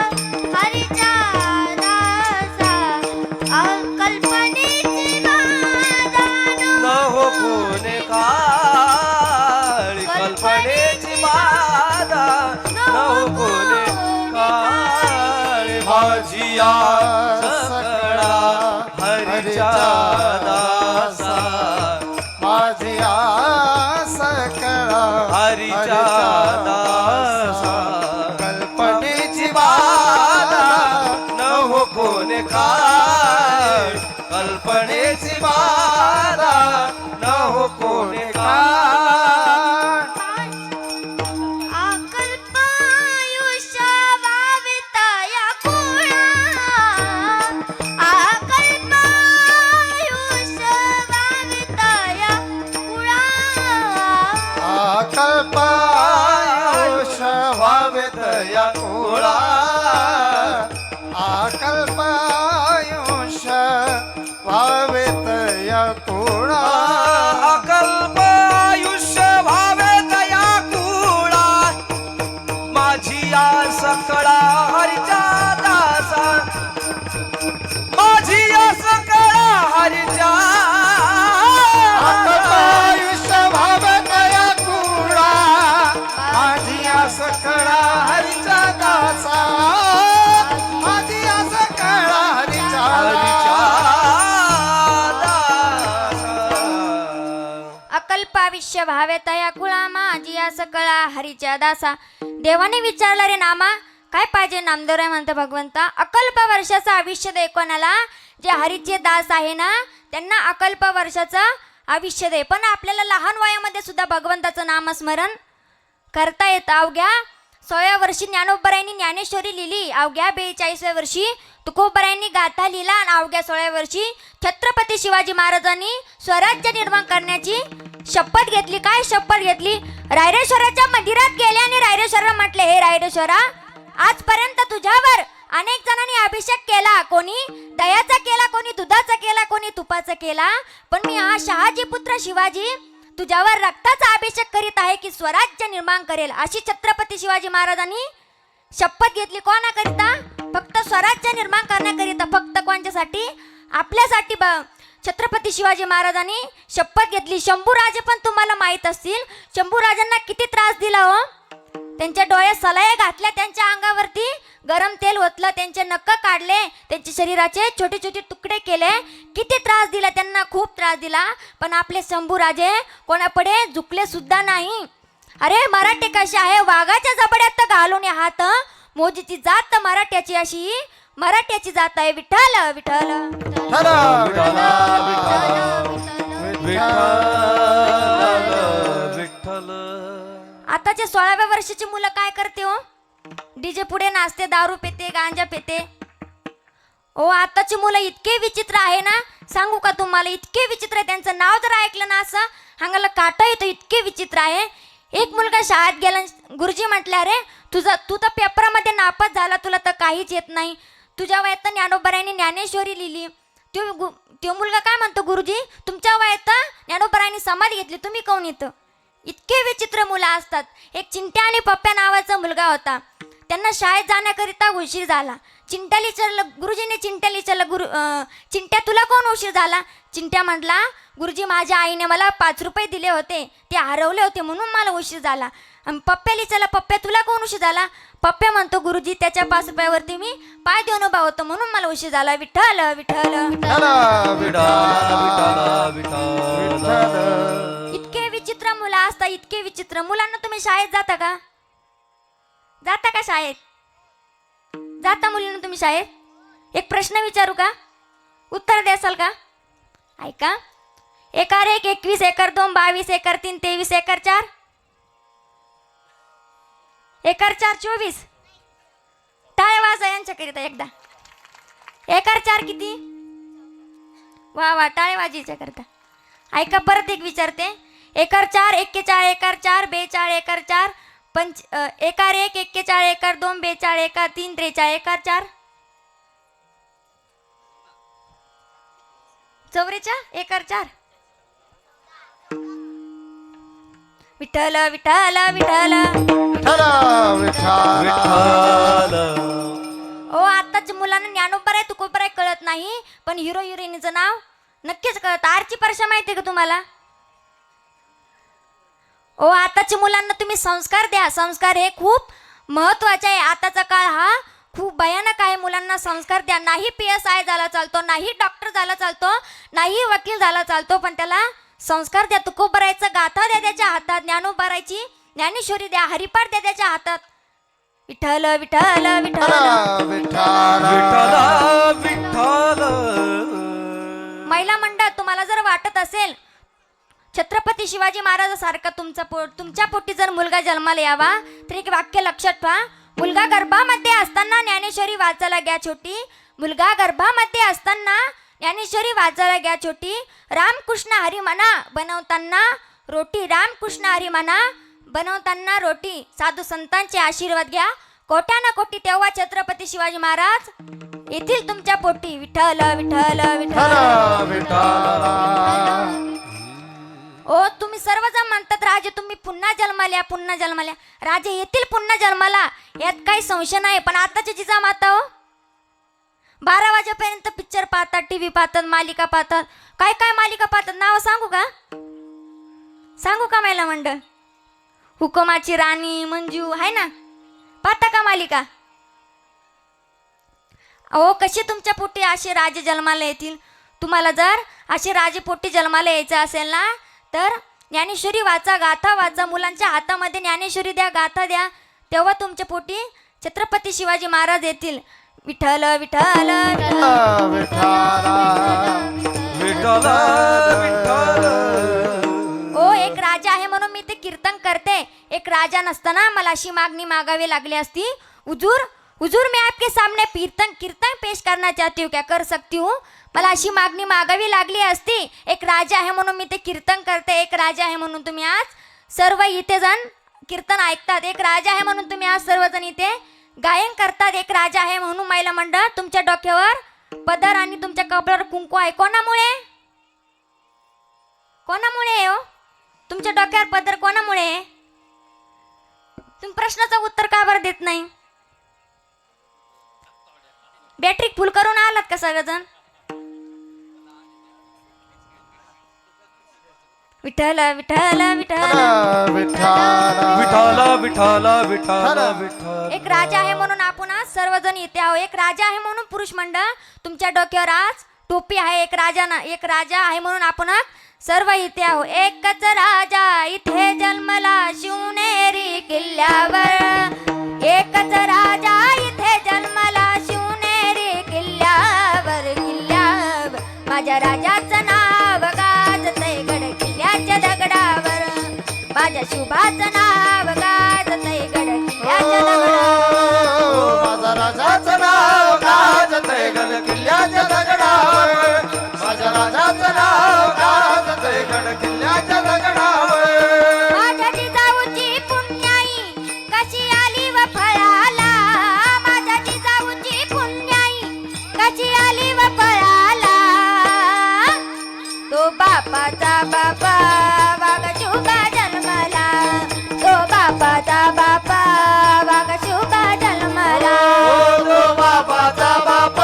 हरीच्या दासा कल्पनेची मादान न हो कोणे काळी कल्पनेची बाधा, न हो कोणे काळी भाजिया सकळा हरीच्या दासा माझी आस कळा हरीच्या दासा कल्पनेची बाधा बाधा न हो कोण काय कल्पनेची बाधा न हो कोण काय अकल्पायुष्य वावितया कुळा अकल्पायुष्य वावितया कुळा आकल्पायुष व्हावे दया कुळा आकल्पायुष व्हावे दया कुळा अकल्प आयुष्य भावे दया कुळा माझी आस कळा हरीच्या दासा माझी आस कळा हरीच्या आकल्पायुष व्हावे दया कुळा माझी आस कळा हरीचा दासा माझी आस कळा हरीचा हरीच्या दासा अकल्पाविष्य भावे तया कुळा माझी या सकळा हरीच्या दासा. देवाने विचारलं रे नामा काय पाहिजे? नामदेवराय म्हणतो भगवंता अकल्प वर्षाचं आयुष्य दे. कोणाला? जे हरीचे दास आहे ना त्यांना अकल्प वर्षाचं आयुष्य दे. पण आपल्याला लहान वयामध्ये सुद्धा भगवंताचं नामस्मरण करता येतं. अवघ्या 16व्या वर्षी ज्ञानोबरायांनी ज्ञानेश्वरी लिहिली, अवघ्या 42व्या वर्षी तुकोबरायांनी गाथा लिहिला आणि अवघ्या 16व्या वर्षी छत्रपती शिवाजी महाराजांनी स्वराज्य निर्माण करण्याची शपथ घेतली. काय शपथ घेतली? रायरेश्वराच्या मंदिरात गेले आणि रायरेश्वराला म्हटले, हे रायरेश्वरा आजपर्यंत तुझ्यावर अनेक जणांनी अभिषेक केला, कोणी दयाचा केला, कोणी दुधाचा केला, कोणी तुपाचा केला, पण मी हा शहाजी पुत्र शिवाजी तुझ्यावर रक्ताचा अभिषेक करीत आहे की स्वराज्य निर्माण करेल. अशी छत्रपती शिवाजी महाराजांनी शपथ घेतली. कोणाकरिता? फक्त स्वराज्य निर्माण करण्याकरिता. फक्त कोणच्यासाठी? आपल्यासाठी. छत्रपती शिवाजी महाराजांनी शपथ घेतली. शंभूराजे पण तुम्हाला माहीत असतील, शंभूराजांना किती त्रास दिला हो. त्यांच्या डोळ्यात सलाया घातल्या, त्यांच्या अंगावरती गरम तेल ओतलं, त्यांचे नख काढले, त्यांच्या शरीराचे छोटे छोटे तुकडे केले, किती त्रास दिला त्यांना, खूप त्रास दिला. पण आपले शंभूराजे कोणापुढे झुकले सुद्धा नाही. अरे मराठी कशी आहे? वाघाच्या जबड्यात घालून हात मोजीची जात मराठ्याची, अशी मराठ्याची जात आहे. विठ्ठल विठ्ठल विठ्ठल. आताच्या 16व्या वर्षाची मुलं काय करते हो? डीजे पुढे नाचते, दारू पेते, गांजा पेते. ओ आताची मुलं इतके विचित्र आहे ना, सांगू का तुम्हाला? इतके विचित्र आहे. त्यांचं नाव जर ऐकलं ना असं अंगाला काटा येतो, इतके विचित्र आहे. एक मुलगा शाळेत गेला, गुरुजी म्हटले, अरे तू तर पेपरामध्ये नापास झाला, तुला तर काहीच येत नाही. तुझ्या वयात ज्ञानोबरायांनी ज्ञानेश्वरी लिहिली. तो मुलगा काय म्हणतो, गुरुजी तुमच्या वयात ज्ञानोबरायांनी समाधी घेतली, तुम्ही कोण येतं? इतके विचित्र मुलं असतात. एक चिंट्या आणि पप्प्या नावाचा मुलगा होता. त्यांना शाळेत जाण्याकरिता उशीर झाला. चिंट्याला विचारलं, गुरुजीने चिंट्याला विचारलं, चिंट्या तुला कोण उशीर झाला? चिंट्या म्हटला, गुरुजी माझ्या आईने मला 5 रुपये दिले होते, ते हरवले होते म्हणून मला उशीर झाला. आणि पप्प्याला विचारलं, पप्प्या तुला कोण उशीर झाला? पप्प्या म्हणतो, गुरुजी त्याच्या 5 रुपयावरती मी पाय देऊन उभा होतो म्हणून मला उशीर झाला. विठ्ठल विठ्ठल. इतके विचित्र मुलं असतात, इतके विचित्र. मुलांना तुम्ही शाळेत जाता का? जाता का शाळेत? जाता मुलींना तुम्ही शाळेत? एक प्रश्न विचारू का? उत्तर द्याल का? ऐका. 1 21 1 2 22 1 3 23 1 4 1 4 24. टाळ्या वाजा यांच्याकरिता एकदा. 1 4 किती? वा वा, टाळ्या वाजायच्या करता. ऐका, परत एक विचारते. 1 4 1 4 1 4 2 4 1 4 1 1 1 4 1 2 2 4 1 3 43 1 4 चौरेच्या 1 4. विठ्ठल विठ्ठल विठ्ठल. ओ आताच्या मुलांना ज्ञानोबराय तुकोबराय कळत नाही, पण हिरो हिरोईनीचं नाव नक्कीच कळत. आरची परशा माहिती का तुम्हाला? ओ आताच्या मुलांना तुम्ही संस्कार द्या. संस्कार हे खूप महत्वाचे आहे. आताचा काळ हा खूप भयानक आहे. मुलांना संस्कार द्या. नाही PSI झाला चालतो, नाही डॉक्टर झाला चालतो, नाही वकील झाला चालतो, पण त्याला संस्कार द्या, तुकोबरायचं गाथा द्या त्याच्या हातात, ज्ञानोबारायची ज्ञानेश्वरी द्या, हरिपाठ द्या त्याच्या हातात. विठ्ठल विठ्ठल विठ्ठल. विठ्ठल विठ्ठल विठ्ठल. महिला मंडळ, तुम्हाला जर वाटत असेल छत्रपती शिवाजी महाराजासारखा तुमच्या पोटी जर मुलगा जन्माला यावा, तर एक वाक्य लक्षात ठेवा. मुलगा गर्भामध्ये असताना ज्ञानेश्वरी वाचायला घ्या छोटी. मुलगा गर्भामध्ये असताना ज्ञानेश्वरी वाचायला घ्या छोटी. रामकृष्ण हरी म्हणा बनवताना रोटी. रामकृष्ण हरी म्हणा बनवताना रोटी. साधू संतांचे आशीर्वाद घ्या. कोट्याना कोटी तेव्हा छत्रपती शिवाजी महाराज येथील तुमच्या पोटी. विठ्ठल विठ्ठल विठ्ठल. विठ्ठल. ओ तुम्ही सर्वजण म्हणतात राजे तुम्ही पुन्हा जन्माल्या, पुन्हा जन्माल्या. राजे येथील पुन्हा जन्माला, यात काही संशय नाही. पण आताच्या जिजामाता हो 12 वाजेपर्यंत पिक्चर पाहतात, टीव्ही पाहतात, मालिका पाहतात. काय काय मालिका पाहतात नाव सांगू का? सांगू का महिला मंडळ? हुकुमाची राणी, मंजू आहे ना, पाहता का मालिका? अहो कसे तुमच्या पोटी असे राजे जन्माला येतील? तुम्हाला जर असे राजे पोटी जन्माला यायचं असेल ना, तर ज्ञानेश्वरी वाचा, गाथा वाचा. मुलांच्या हातामध्ये ज्ञानेश्वरी द्या, गाथा द्या. तेव्हा तुमच्या पोटी छत्रपती शिवाजी महाराज येतील. विठ्ठल विठ्ठल विठ्ठल विठ्ठल. ओ एक राजा आहे म्हणून मी ते कीर्तन करते. एक राजा नसताना मला अशी मागणी मागावी लागली असती. हुजूर हुजूर मैं आपके सामने कीर्तन पेश करना चाहती हूँ, क्या कर सकती हूँ? मला अशी मागणी मागावी लागली असती. एक राजा आहे म्हणून मी ते कीर्तन करते. एक राजा आहे म्हणून तुम्ही आज सर्व इथे जण कीर्तन ऐकतात. एक राजा आहे म्हणून तुम्ही आज सर्वजण इथे गायन करतात. एक राजा आहे म्हणून महिला मंडळ तुमच्या डोक्यावर पदर आणि तुमच्या कपाळावर कुंकू आहे. कोणामुळे? कोणामुळे हो? तुमच्या डोक्यावर पदर कोणामुळे? तुम्ही प्रश्नाचं उत्तर का बरं देत नाही? बॅटरी फुल करून आलात का सगळेजण? विठ्ठल विठ्ठल विठ्ठल. विठ्ठल विठ्ठल विठ्ठल विठ्ठल. एक राजा आहे म्हणून आपण आज सर्वजण इथे आहो. एक राजा आहे म्हणून पुरुष मंडळ तुमच्या डोक्यावर आज टोपी आहे. एक राजा आहे म्हणून आपण सर्व इथे आहो. एकच राजा इथे जन्मला शिवनेरी किल्ल्यावर. एकच राजा इथे जन्मला शिवनेरी किल्ल्यावर. किल्ल्यावर माझ्या राजाचं नाव गाजतंय गड किल्ल्याच्या दगडावर. माझ्या शुभाचं नाव गाजतंय गड किल्ल्याच्या दगडावर. माझा राजाचं नाव गाजतंय गड किल्ल्याच्या दगडावर. माझ्या राजाचं नाव गाजतंय गड किल्ल्याच्या दगडावर. माझ्या जिजाऊची पुण्याई कशी आली व फळाला. माझ्या जिजाऊची पुण्याई कशी आली व फळाला. तो बापाचा बापा वाघ शुभा जन्मला. तो बापाचा बापा वाघ शुभा जन्मला. तो बापाचा बाप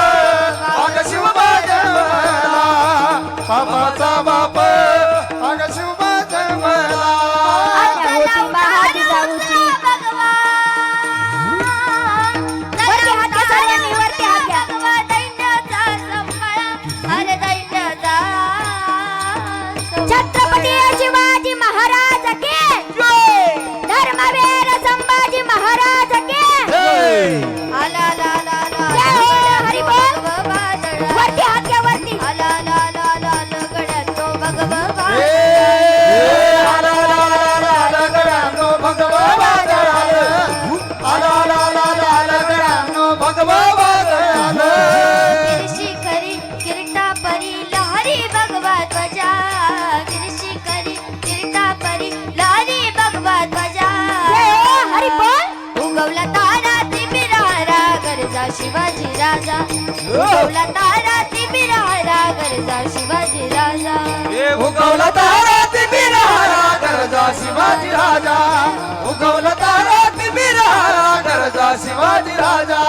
अग शिवबा जन्मला. बापाचा बाप अग शिवबा जन्मला. आज्ञा होती बहार जिजाऊची. वरती हात घ्या सर्वांनी, वरती हात घ्या. छत्रपती शिवाजी महाराज के धर्मवीर संभाजी महाराज के जय हो. हरी बोल. वरती हात घ्या वरती. शिखरी किरीटा परी लहरी भगवा ध्वजा. शिखरी किरीटा परी लहरी भगवा ध्वजा. जय हो. हरी बोल. उगवला तारा तिबिरारा गरजा शिवाजी राजा. उगवला तारा तिबिरारा गरजा शिवाजी राजा. ए उगवला तारा तिबिरारा गरजा शिवाजी राजा. उगवला तारा तिबिरारा गरजा शिवाजी राजा.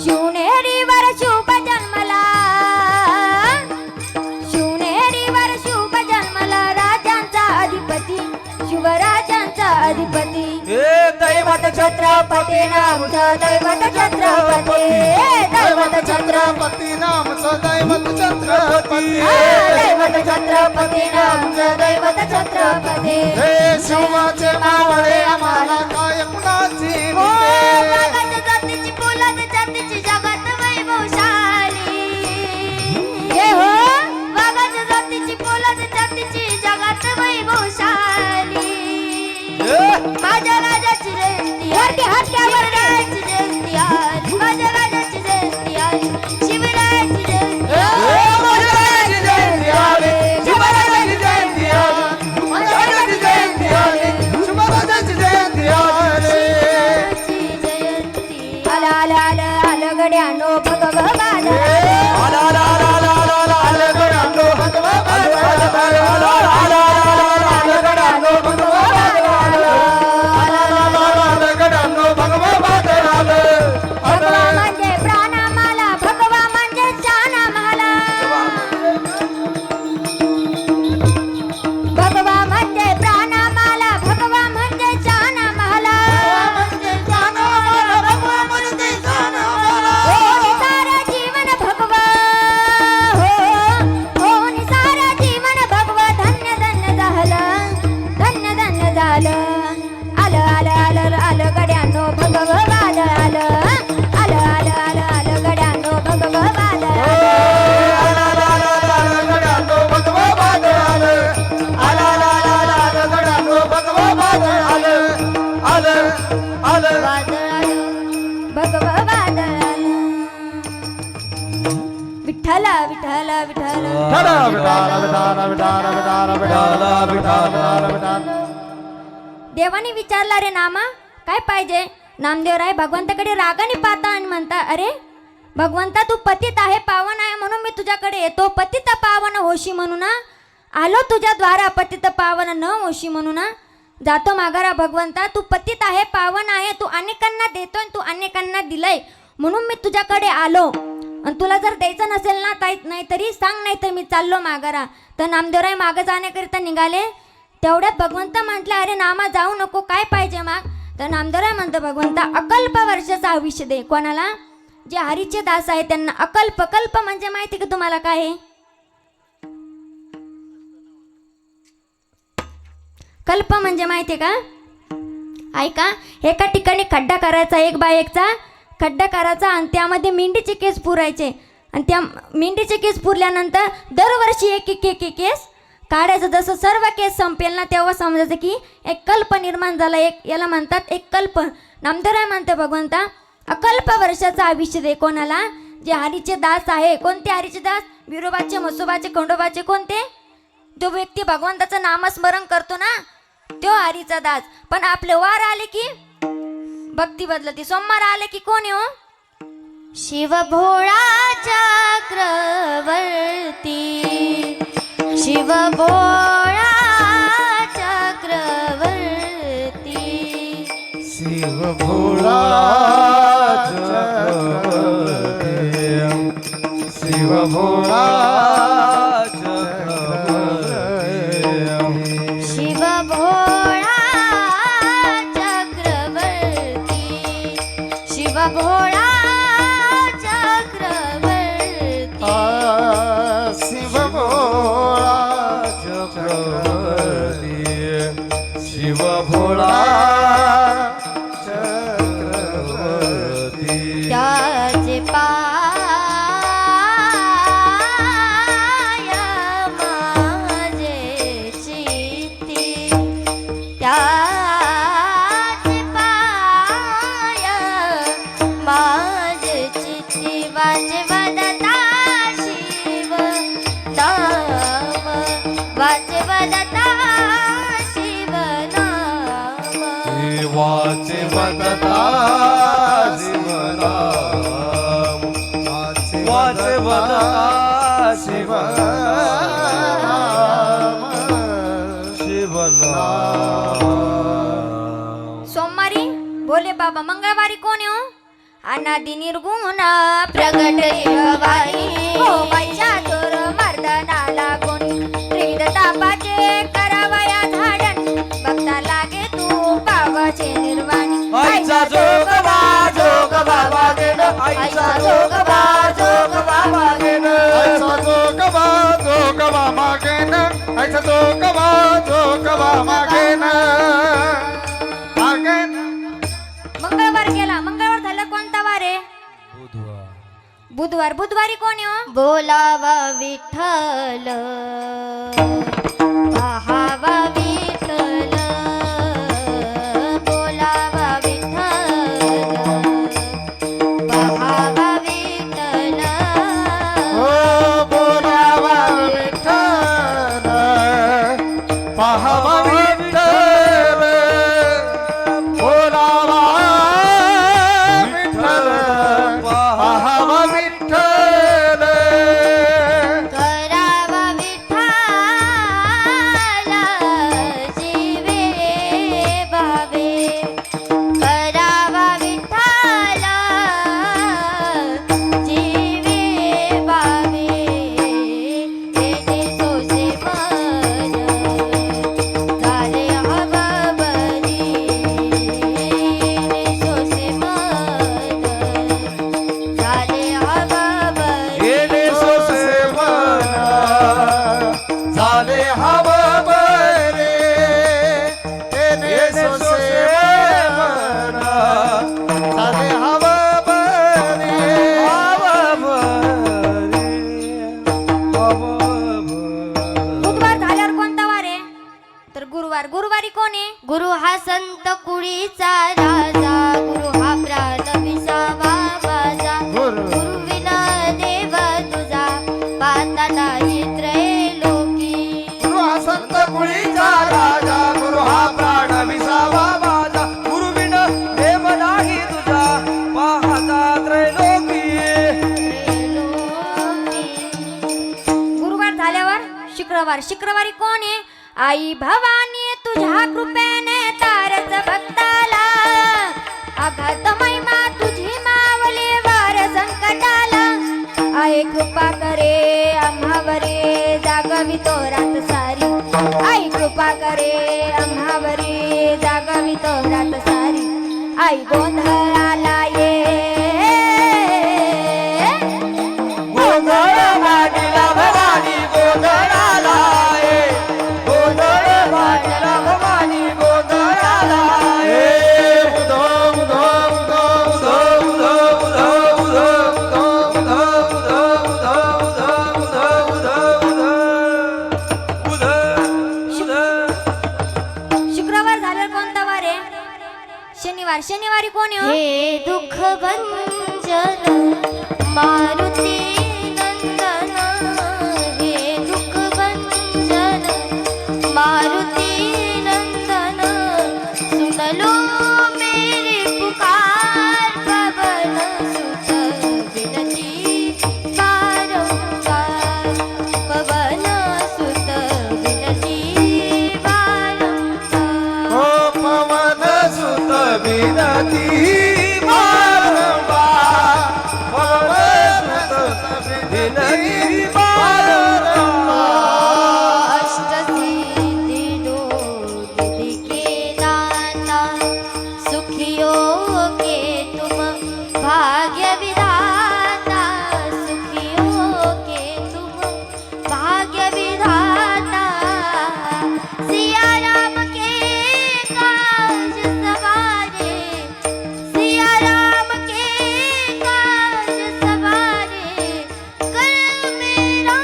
शिवनेरीवर शुभ जन्मला. शिवनेरीवर शुभ जन्मला. राजांचा अधिपती शिवराजांचा अधिपती. ए दैवत छत्रपती नामचं दैवत छत्रपती दैवत छत्रपती नामचं दैवत छत्रपती दैवत छत्रपती नामचं दैवत छत्रपती हे शिवाचे मावळे आम्हाला काय कुणाची हो भीती? वाघाच्या जातीची पोलाद जातीची जगात वैभवशाली हे हो वाघाच्या जातीची पोलाद जातीची जगात वैभवशाली माझ्या राजाची जयंती वरती हात द्या, वरती. शिवरायाची जयंती आली माझ्या राजाची जयंती आली शिवरायाची जयंती महाराजांची जयंती आली, शिवरायांची जयंती आली, महाराजांची जयंती आली, शिवरायांची जयंती आली. जयंती आलं आलं आलं आलं गड्यानो भगवान आला, आला, आला, आला, आला, आला, आला, गड्यांनो, भगवा बादल. आला, आला, आला, आला, आला, गड्यांनो, भगवा बादल. आला, आला, आला, आला, गड्यांनो, भगवा बादल. भगवा म्हणजे प्राणामाला भगवा म्हणजे जानामाला भगवा म्हणजे प्राणामाला भगवा म्हणजे जानामाला हो निसारा जीवन भगवा हो निसारा जीवन भगवा धन्य धन्य झालं धन्य धन्य झालं आलं आलं आलं आलं गड्यानो भगव वादळ आलं आलं आलं आलं आलं गड्यानो भगव वादळ आला, आला, आला, आला, गड्यांनो, भगवा बादल. आला, आला, आला, आला, आला, गड्यांनो, भगवा बादल. आलं, आलं, आलं. भगव वादळ विठ्ठल विठ्ठल विठ्ठल देवाने विचारला रे नामा काय पाहिजे नामदेवराय भगवंताकडे रागाने पाहता आणि म्हणता अरे भगवंता तू पतित आहे पावन आहे म्हणून मी तुझ्याकडे येतो पतित पावन होशी म्हणून आलो तुझ्या द्वारा पतित पावन न होशी म्हणून जातो माघारा भगवंता तू पतित आहे पावन आहे तू अनेकांना देतो आणि तू अनेकांना दिलंय म्हणून मी तुझ्याकडे आलो आणि तुला जर द्यायचं नसेल ना नाही तरी सांग नाही तर मी चाललो माघारा तर नामदेवराय मागं जाण्याकरिता निघाले तेवढ्यात भगवंत म्हटलं अरे नामा जाऊ नको काय पाहिजे माग तर नामदेवराय म्हणतो भगवंता अकल्प वर्षाचं आयुष्य दे कोणाला जे हरीचे दास आहे त्यांना अकल्प कल्प म्हणजे माहिती का तुम्हाला काय आहे कल्प म्हणजे माहिती का ऐका एका ठिकाणी खड्डा करायचा एक बाय एकचा खड्डा करायचा आणि त्यामध्ये मेंढीचे केस पुरायचे आणि त्या मेंढीचे केस पुरल्यानंतर दरवर्षी एक एक एक एक केस काढायचं जसं सर्व केस संपेल ना तेव्हा समजायचं की एक कल्प निर्माण झाला एक याला म्हणतात एक कल्प नामदेवराय म्हणते भगवंता अकल्प वर्षाचं आयुष्य दे कोणाला जे हरीचे दास आहे कोणते हरीचे दास विरोबाचे म्हसोबाचे खंडोबाचे कोणते जो व्यक्ती भगवंताचं नामस्मरण करतो ना तो हरीचा दास पण आपले वार आले की भक्ती बदलती सोमवार आले की कोण हो शिव भोळा चक्रवर्ती शिव भोळा चक्रवर्ती शिव भोळा शिव भोळा शिव भोळा चक्रवर्ती शिव भोळा चक्रवर्ती शिव भोळा चक्रवर्ती शिव भोळा चक्रवर्ती त्याचे पाय माझे चित्ती त्याचे पाय माझे चित्ती वाजवदता शिव नाम वाजवदता शिव नाम वाचे वदता शिवनाम वाचे वदता शिवनाम शिवनाम सोमवारी बोले बाबा मंगळवारी कोण हो अनादि निर्गुण प्रगट देवाई हो बाईच्या चोर मर्दनाला कोणी त्रिविध तापाचे करावया झाडण बघता लागे तू पावाचे निर्वाणी आईचा जोगवा जोगवा वागेन आईचा जोगवा जोगवा वागेन आईचा जोगवा जोगवा मागेन आईचा जोगवा जोगवा मागेन मागेन मंगळवार गेला. मंगळवार झालं कोणता वार आहे? बुधवार. बुधवारी कोण आहे हो? बोलावा विठ्ठल पाहावा विठ्ठल बोलावा विठ्ठल पाहावा विठ्ठल हो बोलावा विठ्ठल पाहावा विठ्ठल बोलावा विठ्ठल पाहावा विठ्ठल करावा विठ्ठल जीवे भावे करावा विठ्ठल जीवे भावे येणे सोसे मन झाले हवा बरी येणे सोसे मन झाले हवा बरी येणे सोसे मना झाले हवा बरे येणे सोसे मना झाले हवा बरे हवा बरे बुधवार झाल्यावर कोणता वार आहे? तर गुरुवार. गुरुवारी कोण आहे? गुरु हा संत कुळीचा राजा गुरु हा प्राण विसावा माझा गुरु. गुरु विना देव तुझा पाहता नाही त्रैलोकी गुरु हा संत कुळीचा राजा गुरु हा प्राण विसावा माझा गुरु बिन देव नाही तुझा पाहता त्रैलोकी त्रैलोकी गुरुवार झाल्यावर शुक्रवार. शुक्रवारी कोण आहे? आई भवानी तुझ्या कृपेने तारच भक्ताला अगाध महिमा तुझी मावली वार संकटाला आई कृपा करे आम्हावरे जागवी तो रात सारी आई कृपा करे आम्हावरे जागवी तो रात सारी आई गोंधळाला ये गोंधळ वाटिला भवानी गोंधळाला ये गोंधळ वाटिला भवानी गोंधळाला ये उधो उधो उधो उधो उधो उधो उधो उधो उधो उधो उधो उधो शुक्रवार झाल्यावर कोणता वार आहे? शनिवार. शनिवारी कोण आहे हो? हे दुःख भंजन मारुती नंदन हे दुःख भंजन मारुती नंदन सुन लो मेरी पुकार पवन सुत विनती बारंबार पवन सुत विनती बारंबार हो पवन सुत विनती बारंबार पवन सुत विनती बारंबार अष्टसिद्धि लो निधि के दाता सुखियों के तुम भाग्य विधाता सुखियों के तुम भाग्य विधाता सिया राम के काज सवारे सिया राम के काज सवारे कर मेरा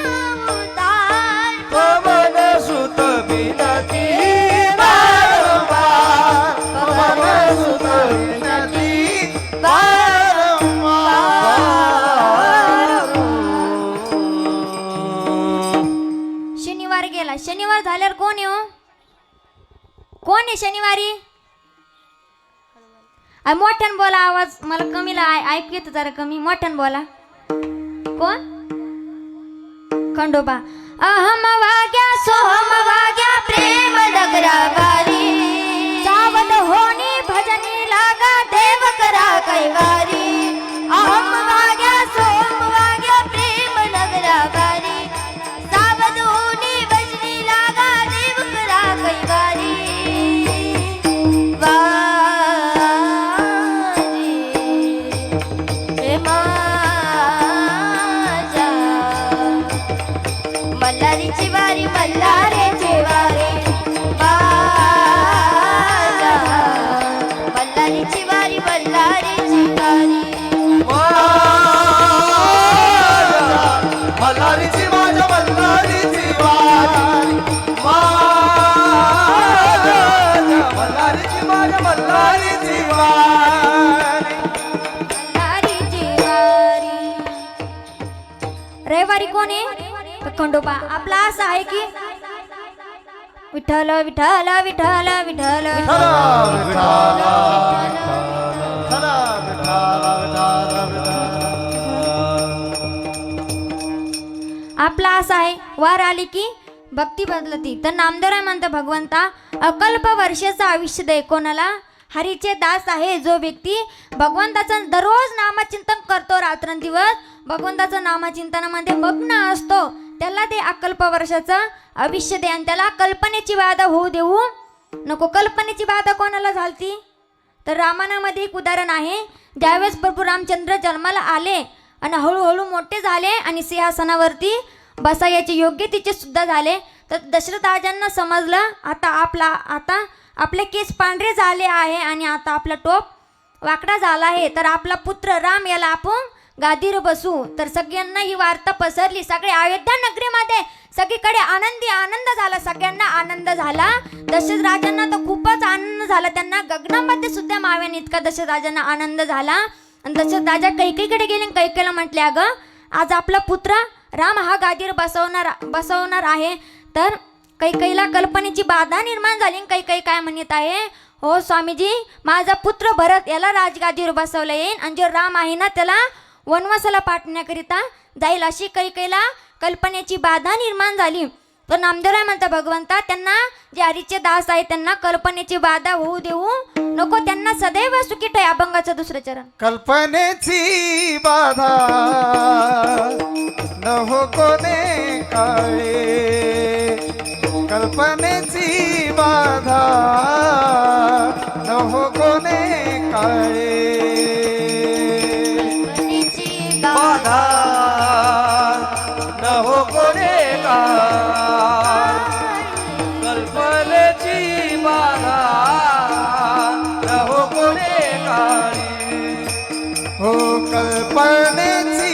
उद्धार पवन सुत विनती बारंबार पवन सुत विनती बारंबार शनिवार गेला. शनिवार झाल्यावर कोण आहे हो? कोण आहे शनिवारी? मोठ्यान बोला, आवाज मला कमीला ऐकू येतं, जरा कमी मोठ्यान बोला. कोण? खंडोबा. अहम वाग्या सोहम वाग्या प्रेम डगरा वारी सावध होनी भजनी लागा देव करा कैवारी अहम वाग्या सोहम वाग्या प्रेम डगरा वारी सावध होनी भजनी लागा देव करा कैवारी वारी मल्हारीची वारी मल्हारीची वारी. रविवारी कोण आहे तर खंडोबा. आपला असं आहे की विठ्ठल विठ्ठल विठ्ठल विठ्ठल विठ्ठल विठ्ठल आपला असा आहे वार आली की भक्ती बदलती. तर नामदेवराय म्हणतो भगवंता अकल्प वर्षाचं आयुष्य दे कोणाला. हरीचे दास आहे जो व्यक्ती भगवंताचं दररोज नामचिंतन करतो रात्रंदिवस भगवंताचं नामचिंतनामध्ये मग्न असतो त्याला ते अकल्प वर्षाचं आयुष्य दे. आणि त्याला कल्पनेची बाधा होऊ देऊ नको. कल्पनेची बाधा कोणाला झालती तर रामायणामध्ये एक उदाहरण आहे. ज्यावेळेस प्रभू रामचंद्र जन्माला आले आणि हळूहळू मोठे झाले आणि सिंहासनावरती बसायचे योग्य तिचे सुद्धा झाले तर दशरथ राजांना समजलं आता आपले केस पांढरे झाले आहे आणि आता आपला टोप वाकडा झाला आहे तर आपला पुत्र राम याला आपण गादीवर बसू. तर सगळ्यांना ही वार्ता पसरली. सगळे अयोध्या नगरीमध्ये सगळीकडे आनंद झाला. सगळ्यांना आनंद झाला. दशरथ राजांना तर खूपच आनंद झाला. त्यांना गगनामध्ये सुद्धा मावेन इतका दशरथ राजांना आनंद झाला. आणि दशरथ राजा कैकेयीकडे गेले आणि कैकेयीला म्हटले अगं आज आपला पुत्र राम हा गादीवर बसवणार आहे. तर कैकेयीला कल्पनेची बाधा निर्माण झाली. कैकेयी काय म्हणत आहे हो स्वामीजी माझा पुत्र भरत याला राजगादीवर बसवलं येईल आणि जो राम आहे ना त्याला वनवासाला पाठवण्याकरिता जाईल अशी कैकेयीला कल्पनेची बाधा निर्माण झाली. तर नामदेवराय म्हणता भगवंता त्यांना जे हरीचे दास आहेत त्यांना कल्पनेची बाधा होऊ देऊ नको. त्यांना सदैव सुखी ठेव. अभंगाचं दुसरं चरण. कल्पनेची बाधा न हो कोणे काळे कल्पनेची बाधा न हो कोणे काळे कल्पनेची बाधा न हो कोणे का कल्पनेची बाधा न हो कोणे काळी. हो कल्पनेची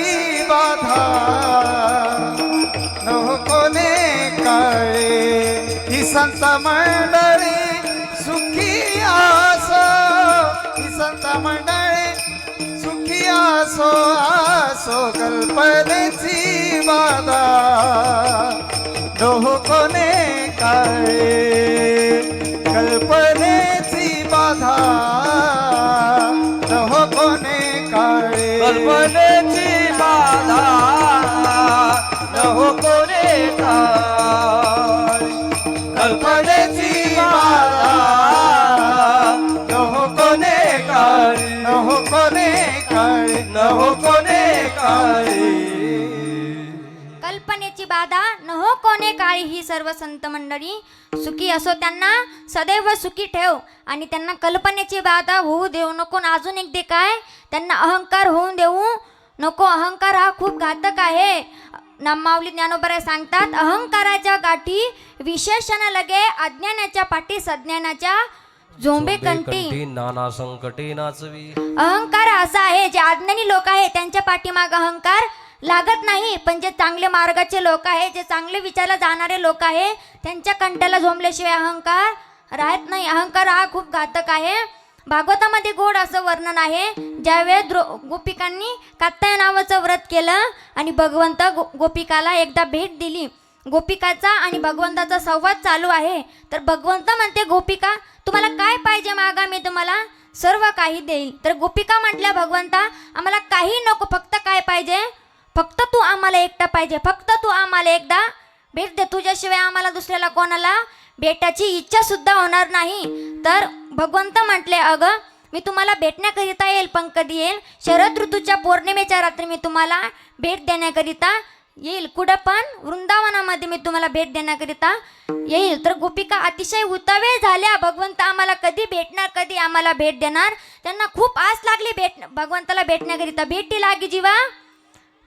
बाधा न हो कोणे काळे ही संत मंडळी सुखी आसो ही संत मंडळी सुखी आसो आसो कल्पनेची बाधा न हो कोणे काळे कल्पनेची बाधा न हो कोणे काळे कल्पनेची बाधा न हो कोणे काळी. कल्पनेची बाधा न हो कोणे काळे न हो कोणे काळे न हो कोणे काळी. कल्पनेची बाधा न हो कोणे काळी. ही सर्व संत मंडळी सुखी असो त्यांना सदैव सुखी ठेव आणि त्यांना कल्पनेची बाधा होऊ देऊ नको. अजून एक दे काय त्यांना अहंकार होऊन देऊ नको. अहंकार हा खूप घातक आहे. नामावली ज्ञानोबराय सांगतात अहंकाराच्या गाठी विशेषण लगे अज्ञानाच्या पाठी सज्ञानाच्या झोंबे कंठी. नाना संकटे नाचवी. अहंकार असा आहे जे अज्ञानी लोक आहे त्यांच्या पाठीमाग अहंकार लागत नाही पण जे चांगले मार्गाचे लोक आहे जे चांगले विचारला जाणारे लोक आहे त्यांच्या कंठाला झोंबल्याशिवाय अहंकार राहत नाही. अहंकार हा खूप घातक आहे. भागवतामध्ये गोड असं वर्णन आहे. ज्यावेळेस गोपिकांनी कात्याय नावाचं व्रत केलं आणि भगवंत गोपिकाला एकदा भेट दिली. गोपिकाचा आणि भगवंताचा संवाद चालू आहे. तर भगवंत म्हणते गोपिका तुम्हाला काय पाहिजे मागा मी तुम्हाला सर्व काही देईल. तर गोपिका म्हटल्या भगवंता आम्हाला काही नको फक्त काय पाहिजे फक्त तू आम्हाला एकटा पाहिजे. फक्त तू आम्हाला एकदा भेट दे. तुझ्याशिवाय आम्हाला दुसऱ्याला कोणाला भेटायची इच्छा सुद्धा होणार नाही. तर भगवंत म्हटले अगं मी तुम्हाला भेटण्याकरिता येईल पण कधी येईल शरद ऋतूच्या पौर्णिमेच्या रात्री मी तुम्हाला भेट देण्याकरिता येईल. कुठं पण वृंदावनामध्ये मी तुम्हाला भेट देण्याकरिता येईल. तर गोपिका अतिशय उतावीळ झाल्या. भगवंत आम्हाला कधी भेटणार कधी आम्हाला भेट देणार. त्यांना खूप आस लागली भगवंताला भेटण्याकरिता. भेटी लागी जीवा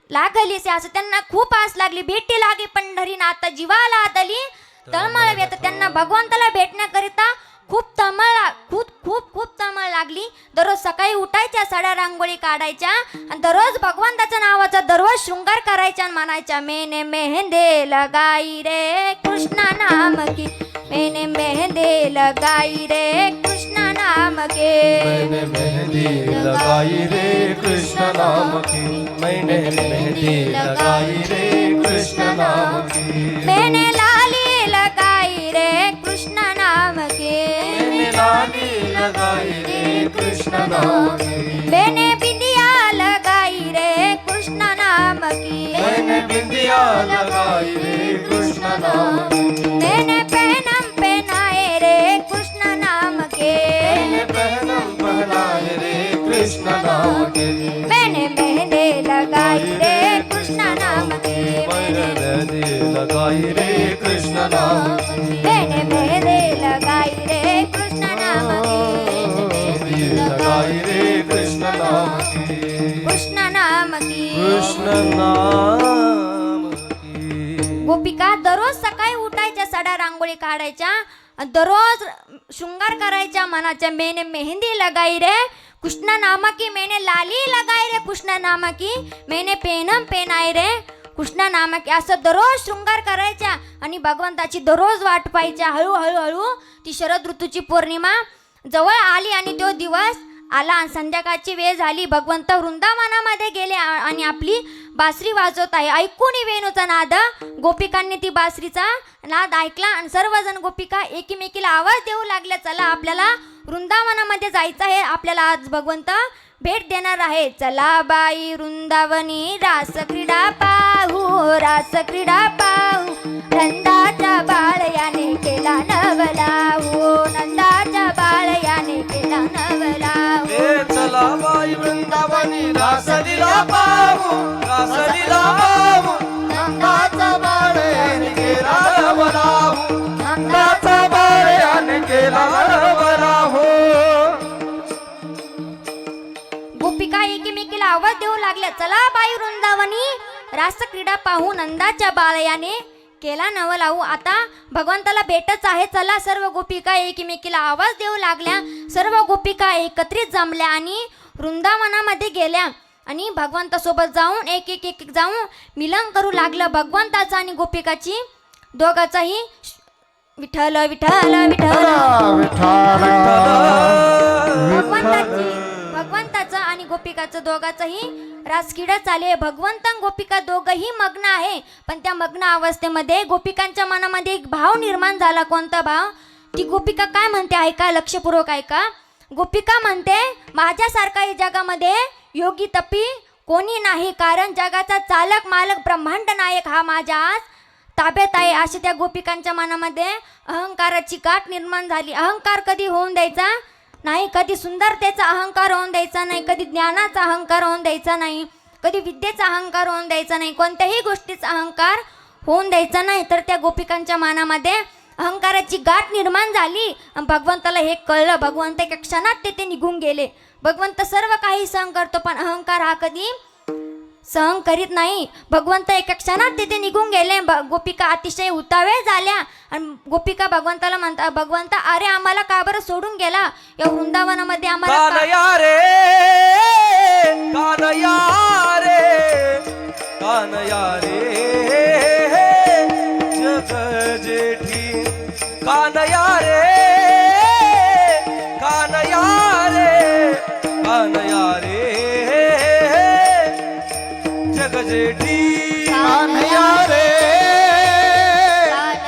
लागली असं त्यांना खूप आस लागली. भेटी लागी पंढरीनाथ जीवाला आदली तळमळ व्यथ. त्यांना भगवंताला भेटण्याकरिता खूप तळमळ लागली. दररोज सकाळी उठायच्या साड्या रांगोळी काढायच्या आणि दररोज भगवंताच्या नावाचा दररोज शृंगार करायच्या आणि म्हणायच्या मेने मेहंदे लगाई रे कृष्णा नाम की मैंने मेहंदी लगाई रे कृष्ण नाम के मैंने मेहंदी लगाई रे कृष्ण नाम की मैंने मेहंदी लगाई रे कृष्ण नाम की मैंने लाली लगाई रे कृष्ण नाम के मैंने लाली लगाई रे कृष्ण नाम की मैंने बिंदिया लगाई रे कृष्ण नाम की मैंने बिंदिया लगाई रे कृष्ण नाम की मैंने पहनम पहनाए रे कृष्ण नाम के मैंने पहनम पहनाए रे कृष्ण नाम के मैंने मेहंदी लगाई रे कृष्ण नाम के मैंने मेहंदी लगाई रे कृष्ण नाम की मैंने मेहंदी लगाई रे कृष्ण नाम की मेहंदी लगाई रे कृष्ण नाम की कृष्ण नाम की कृष्ण नाम की गोपिका दररोज सकाळी उठायच्या, सडा रांगोळी काढायच्या, दररोज शृंगार करायच्या मनाच्या. मैंने मेहंदी लगाई रे कृष्ण नाम की मैंने लाली लगाई रे कृष्ण नाम की मैंने पेनम पेनाई रे कृष्ण नाम की असं दररोज शृंगार करायच्या आणि भगवंताची दररोज वाट पाहायच्या. हळूहळू ती शरद ऋतूची पौर्णिमा जवळ आली आणि तो दिवस आला आणि संध्याकाळची वेळ झाली. भगवंत वृंदावनामध्ये गेले आणि आपली बासरी वाजवत आहे. ऐकून वेणूचा नाद गोपिकांनी ती बासरीचा नाद ऐकला आणि सर्वजण गोपिका एकीमेकीला आवाज देऊ लागल्या, चला आपल्याला वृंदावनामध्ये जायचं आहे, आपल्याला आज भगवंत भेट देणार आहे. चला बाई वृंदावनी रास क्रीडा पाहू, रास क्रीडा पाहू, नंदाच्या बाळ याने केला नवलाहू, नंदाच्या बाळ याने केला नवलाहू. ए चला बाई वृंदावनी रासलीला पाहू, रासलीला पाहू, नंदाचा बाळ याने केला नवलाहू, नंदाचा बाळ याने केला नवलाहू. गोपिका एकीमेकीला आवाज देऊ लागल्या, चला बाई वृंदावनी रास क्रीडा पाहू, नंदाच्या बाळयाने केला नवलाहू. आता भगवंताला भेटच आहे, चला. सर्व गोपिका एकीमेकीला आवाज देऊ लागल्या. सर्व गोपिका एकत्रित जमल्या आणि वृंदावनामध्ये गेल्या आणि भगवंतासोबत जाऊन एक एक एक एक जाऊन मिलन करू लागलं. भगवंताचा आणि गोपिकाची दोघाचाही विठ्ठल विठ्ठल विठ्ठल भगवंताचं आणि गोपिकाचं दोघाचंही रासक्रीडा चालू आहे. भगवंत आणि गोपिका दोघंही मग्न आहे, पण त्या मग्न अवस्थेमध्ये गोपिकांच्या मनामध्ये एक भाव निर्माण झाला. कोणता भाव? ती गोपिका काय म्हणते ऐका, लक्षपूर्वक ऐका. गोपिका म्हणते, माझ्यासारखा या जगामध्ये योगी तपी कोणी नाही, कारण जगाचा चालक मालक ब्रह्मांड नायक हा माझ्या आज ताब्यात आहे. अशी त्या गोपिकांच्या मनामध्ये अहंकाराची गाठ निर्माण झाली. अहंकार कधी होऊन द्यायचा नाही, कधी सुंदरतेचा अहंकार होऊन द्यायचा नाही, कधी ज्ञानाचा अहंकार होऊन द्यायचा नाही, कधी विद्येचा अहंकार होऊन द्यायचा नाही, कोणत्याही गोष्टीचा अहंकार होऊन द्यायचा नाही. तर त्या गोपिकांच्या मनामध्ये अहंकाराची गाठ निर्माण झाली. भगवंताला हे कळलं. भगवंत एका क्षणात ते निघून गेले. भगवंत सर्व काही सहन करतो, पण अहंकार हा कधी सहन करीत नाही. भगवंत एका क्षणात तिथे निघून गेले. गोपिका अतिशय उतावळे झाल्या आणि गोपिका भगवंताला म्हणतात, भगवंत अरे आम्हाला का बरं सोडून गेला या वृंदावनामध्ये आम्हाला कानया रे, कानया रे, कानया रे, जग जेठी कानया रे, कानया रे, कानया रे, जग जेठी कान्हैया रे,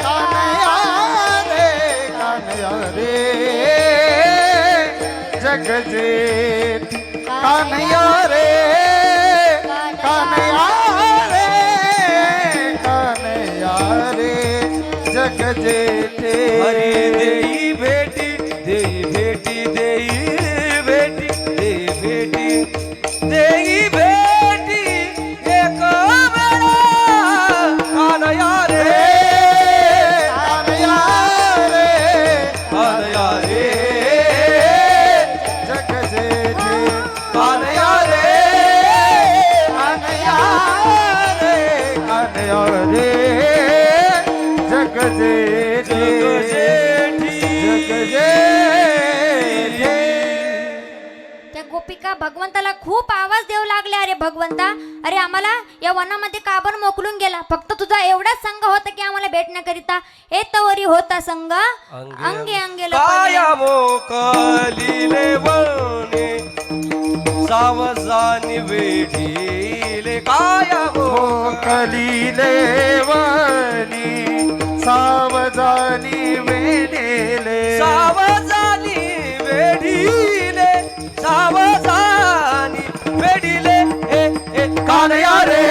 कान्हैया रे, कान्हैया रे, जग जेठ कान्हैया रे, कान्हैया रे, कान्हैया रे, जग जेठ. हरी देई भेटी, देई भेटी, देई भेटी, देई भेटी, देई भेटी एक वेळा कानया रे, कान्हैया रे, कानया रे, जग जेठ कानया रे, कान्हैया रे, कान्हैया रे, जग जेठ जग जेठी. जग जेठ. त्या गोपिका भगवंताला खूप आवाज देऊ लागले, अरे भगवंता, अरे आम्हाला या वनामध्ये काबर मोकलून गेला, फक्त तुझा एवढाच संग होता की आम्हाला भेटण्याकरिता हे तवरी होता संग अंगे अंगे काया मोकलीले वने सावजानी वेढीले काया मोकलीले वनी सावजानी वेढीले सावजानी वेढीले सावजानी वेढीले ए कानया रे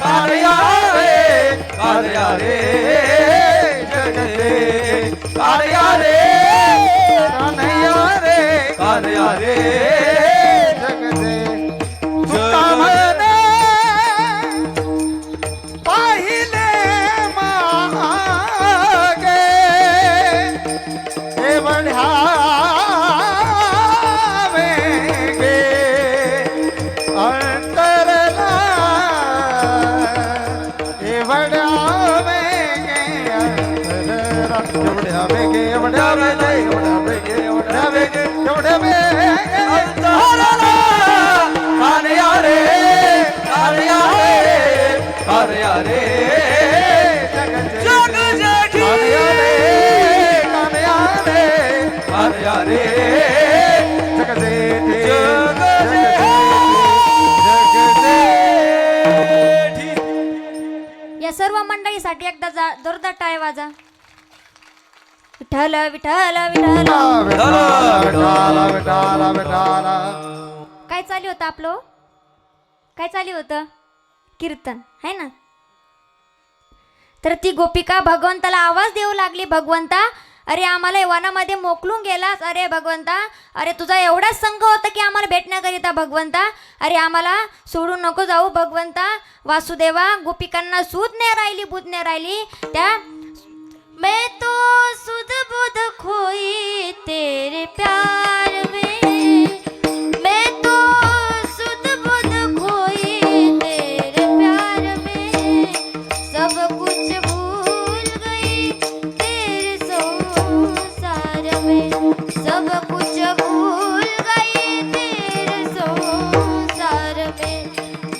कानया रे कानया रे जगते कानया रे कानया रे कानया रे जगते तुका म्हणे पाहिले मागे हे बढावे गे अंतरला हे बढावे गे अंतरला एवढ्यावे गे एवढ्यावे गे एवढ्यावे गे एवढ्यावे गे एवढ्यावे अंतरला कानया रे कानया रे कानया रे जग जेठी कानया रे कानया रे कानया रे जगते या सर्व मंडळीसाठी एकदा जोरदार टाळ्या वाजा. विठ्ठल विठ्ठल विठ्ठल. काय चालू होतं आपलं, काय चालू होतं, कीर्तन है ना. तर ती गोपिका भगवंताला आवाज देऊ लागली, भगवंता, अरे आम्हाला या वनामध्ये मोकलून गेलास, अरे भगवंता, अरे तुझा एवढाच संघ होता की आम्हाला भेटण्याकरिता भगवंता, अरे आम्हाला सोडून नको जाऊ भगवंता. वासुदेवा, गोपिकांना सूद नाही राहिली, बुध नाही राहिली. त्या मैं तो सुध बुध खोई तेरे प्यार में, मैं तो सुध बुध खोई तेरे प्यार में, सब कुछ भूल गई तेरे संसार में, सब कुछ भूल गई तेरे संसार में.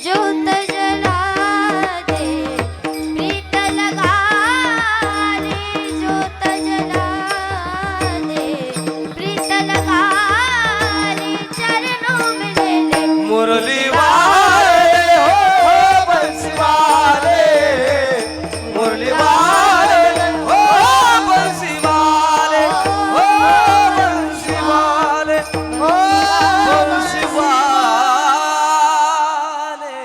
ज्योत जला दे प्रीत लगा रे, ज्योत जला दे प्रीत लगा रे, चरणों में ले ले मुरली वाले हो बंसी वाले, मुरली वाले हो बंसी वाले, हो बंसी वाले, हो बंसी वाले.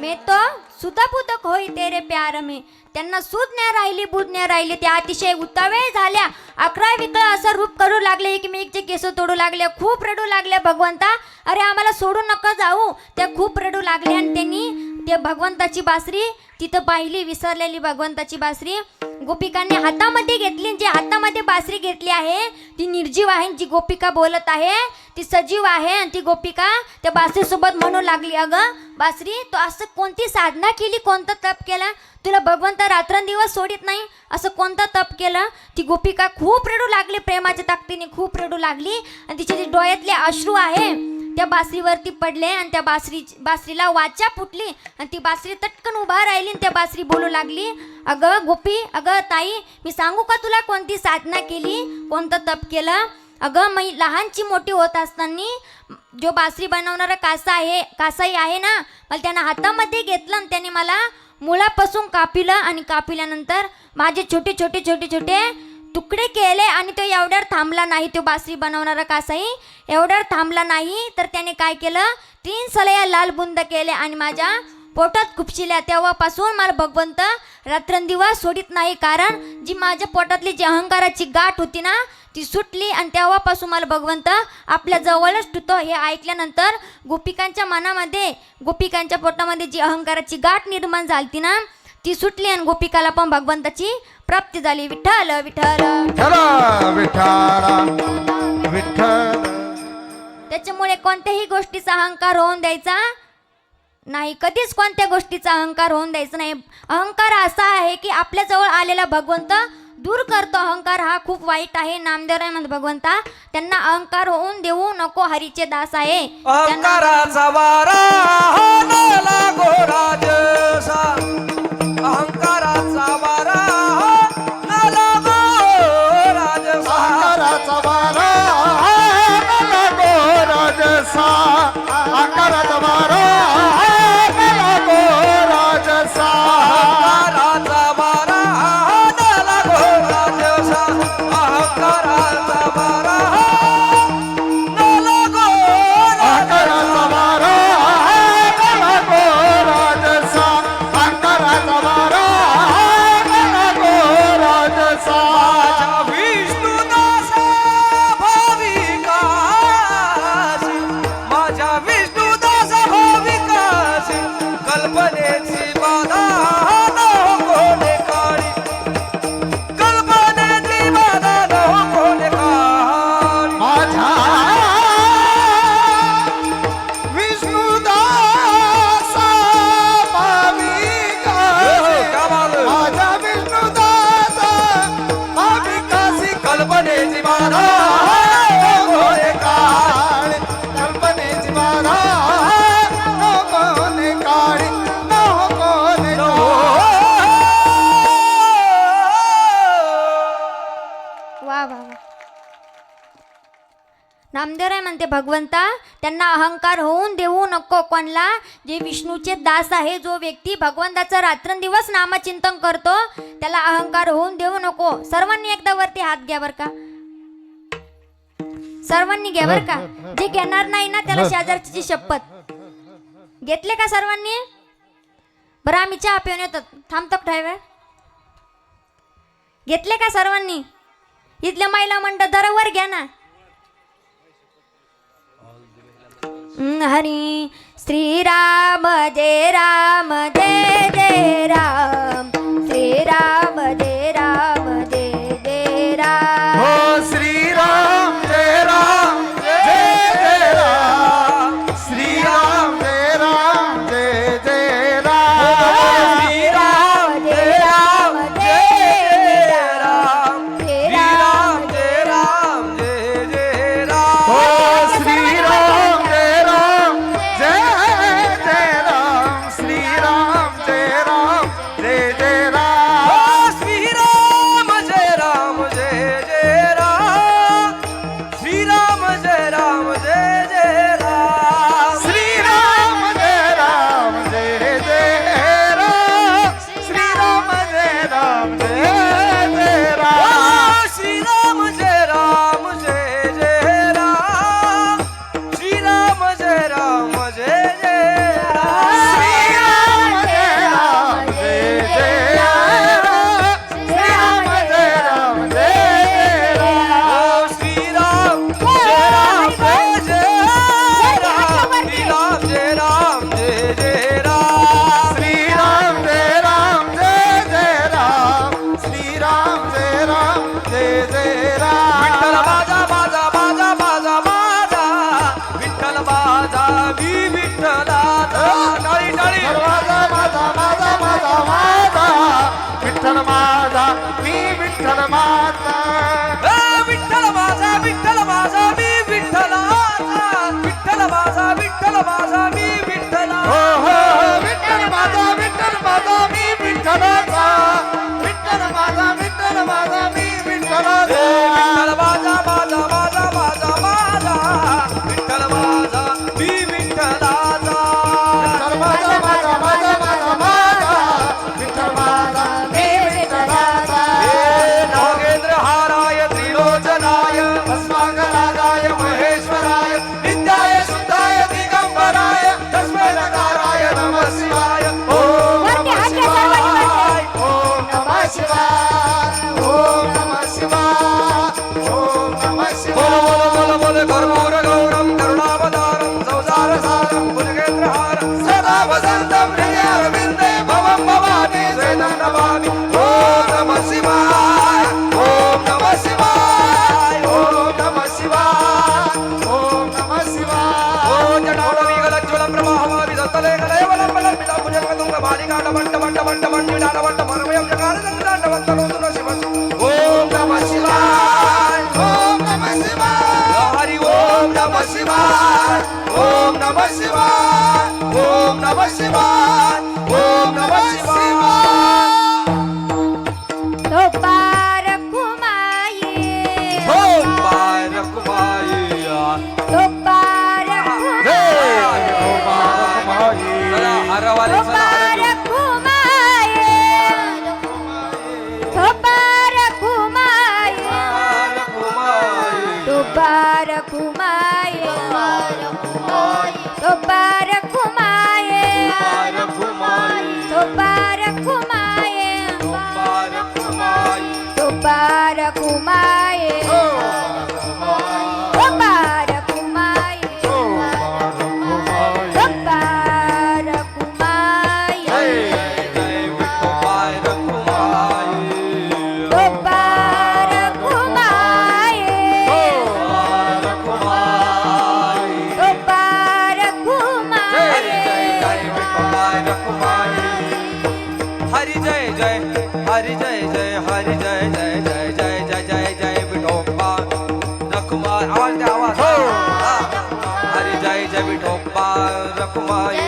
मैं तो सुधाबुधक होई तेरे प्यार में. त्यांना सूद नाही राहिली, बुध नाही राहिली. त्या अतिशय उतावळे झाल्या, अकरा विकळ असं रूप करू लागले, एकमेकचे केस तोडू लागले, खूप रडू लागले, भगवंता, अरे आम्हाला सोडून नका जाऊ. त्या खूप रडू लागले आणि त्यांनी ते भगवंताची बासरी तिथं पाहिली, विसरलेली भगवंताची बासरी गोपिकांनी हातामध्ये घेतली. जी हातामध्ये बासरी घेतली आहे ती निर्जीव आहे, जी गोपिका बोलत आहे ती सजीव आहे. आणि ती गोपिका त्या बासरीसोबत म्हणू लागली, अगं बासरी, तू असं कोणती साधना केली, कोणतं तप केलं, तुला भगवंत रात्रंदिवस सोडित नाही, असं कोणतं तप केलं. ती गोपिका खूप रडू लागली, प्रेमाच्या ताकदीने खूप रडू लागली आणि तिचे जे डोळ्यातले अश्रू आहे त्या बासरीवरती पडले आणि त्या बासरीला वाचा फुटली आणि ती बासरी तटकन उभा राहिली आणि त्या बासरी बोलू लागली, अगं गोपी, अगं ताई, मी सांगू का तुला कोणती साधना केली, कोणतं तप केलं. अगं मी लहानची मोठी होत असताना जो बासरी बनवणारा कासाई आहे ना, मला त्यानं हातामध्ये घेतलं आणि त्याने मला मुळापासून कापिलं आणि कापिल्यानंतर माझे छोटे छोटे छोटे छोटे तुकडे केले आणि तो एवढ्यावर थांबला नाही. तो बासरी बनवणारा कासाई एवढ्यावर थांबला नाही, तर त्याने काय केलं, 3 सलया लाल बुंद केले आणि माझ्या पोटात खुपशिल्या. तेव्हापासून मला भगवंत रात्रंदिवस सोडित नाही, कारण जी माझ्या पोटातली जी अहंकाराची गाठ होती ना ती सुटली आणि तेव्हापासून मला भगवंत आपल्या जवळच ठेवतो. हे ऐकल्यानंतर गोपिकांच्या मनामध्ये, गोपिकांच्या पोटामध्ये जी अहंकाराची गाठ निर्माण झाली ना ती सुटली आणि गोपिकाला पण भगवंताची प्राप्ती झाली. विठ्ठल विठ्ठल विठ्ठल. त्याच्यामुळे कोणत्याही गोष्टीचा अहंकार होऊन द्यायचा नाही, कधीच कोणत्या गोष्टीचा अहंकार होऊन द्यायचा नाही. अहंकार असा आहे की आपल्या जवळ आलेला भगवंत दूर करतो. अहंकार हा खूप खूप वाईट आहे. नामदेवराय म्हणत भगवंता त्यांना अहंकार होऊन देऊ नको, हरीचे दास आहे. त्यांना अहंकाराचा वारा न लागो राजसा, अहंकाराचा वारा न लागो राजसा, अहंकाराचा वारा न लागो राजसा, अहंकाराचा वारा न लागो राजसा, अहंकाराचा वारा न लागो राजसा, अहंकाराचा वारा न लागो अहंकाराचा वारा न लागो राजसा, अहंकाराचा वारा न लागो राजसा. माझ्या विष्णुदासा भाविकासी, माझ्या विष्णुदासा भाविकासी, कल्पनेची बाधा नको कोणे काळी, कल्पनेची बाधा नको कोणे काळी. माझ्या विष्णुदासा भाविकासी, क्या बात है? माझ्या विष्णुदासा भाविकासी, कल्पनेची बाधा नको रे काळी, कल्पनेची बाधा नको रे काळी, नको रे काळी. वा वा वा. नामदेवराय म्हणते भगवंता त्यांना अहंकार होऊन देऊ नको. कोणला? जे विष्णूचे दास आहे, जो व्यक्ती भगवंताचं रात्रंदिवस नामचिंतन करतो त्याला अहंकार होऊन देऊ नको. सर्वांनी एकदा वरती हात घ्या बर का, सर्वांनी घ्या बर का. जे घेणार नाही ना त्याला शेजारची शपथ. घेतले का सर्वांनी? बरं आम्ही चहा पिऊन येतो, थांबतो ड्रायव्हर. घेतले का सर्वांनी? इथल्या महिला म्हणतात दरावर घ्या ना. हरी श्रीराम जय राम जय जय राम, श्रीराम जय राम जय जय राम. हो श्रीराम जय राम जय जय राम, श्रीराम जय राम जय जय राम, श्रीराम जय राम जय जय राम, श्रीराम जय राम जय जय राम. हो श्रीराम जय राम जय जय राम, श्रीराम जय राम जय जय राम. ओ श्रीराम जय राम जय जय राम, श्रीराम जय राम जय जय राम. श्रीराम जय राम जय जय राम, श्रीराम जय राम जय जय राम. ओ श्रीराम जय राम जय जय राम, श्रीराम जय राम जय जय राम. श्रीराम जय राम जय जय राम, श्रीराम जय राम जय जय राम. ओ श्रीराम जय राम जय जय राम, श्रीराम जय राम जय जय राम. श्रीराम जय राम जय जय राम, श्रीराम जय राम जय जय राम. विठ्ठल माझा माझा माझा माझा माझा, विठ्ठल माझा मी विठ्ठलाचा. टाळी टाळी. माझा माझा माझा माझा माझा, विठ्ठल माझा मी विठ्ठल माझा. विठ्ठल माझा विठ्ठल माझा मी विठ्ठलाचा, विठ्ठल माझा विठ्ठल माझा मी विठ्ठला. हो हो विठ्ठल माझा मी विठ्ठलाचा, विठ्ठल माझा मी विठ्ठलाचा. विठ्ठल माझा माझा माझा माझा माझा, विठ्ठल माझा मी विठ्ठलाचा. विठ्ठल माझा माझा माझा माझा माझा, विठ्ठल माझा मी विठ्ठलाचा. नागेंद्र हाराय त्रिलोचनाय, भस्मांगरागाय महेश्वराय, नित्याय शुद्धाय दिगंबराय, शिवाय ओम नमः शिवाय ओम नमः शिवाय तो पार कुमाये ओम बारक माया तो पार चला हरवाले तो चला पार हरवाले. कुमाये तो पार कुमाये बारक माया. तो पार कुमाये तो पार कुमाये बारक माया. तो पार कुमाये बारक माया. तो पार कुमाये तो पार कुमाये तो पार कुमाये जय जय विठो बारक माया. तो पार कुमाये बारक माया. तो पार जय कुमाये जय जय विठो बारक माया. हरि जय जय हरि जय जय हरि जय जय जय जय जय जय जय विठोबा रखुमाई. आवाज दे आवाज. हा. हरि जय जय विठोबा रखुमाई.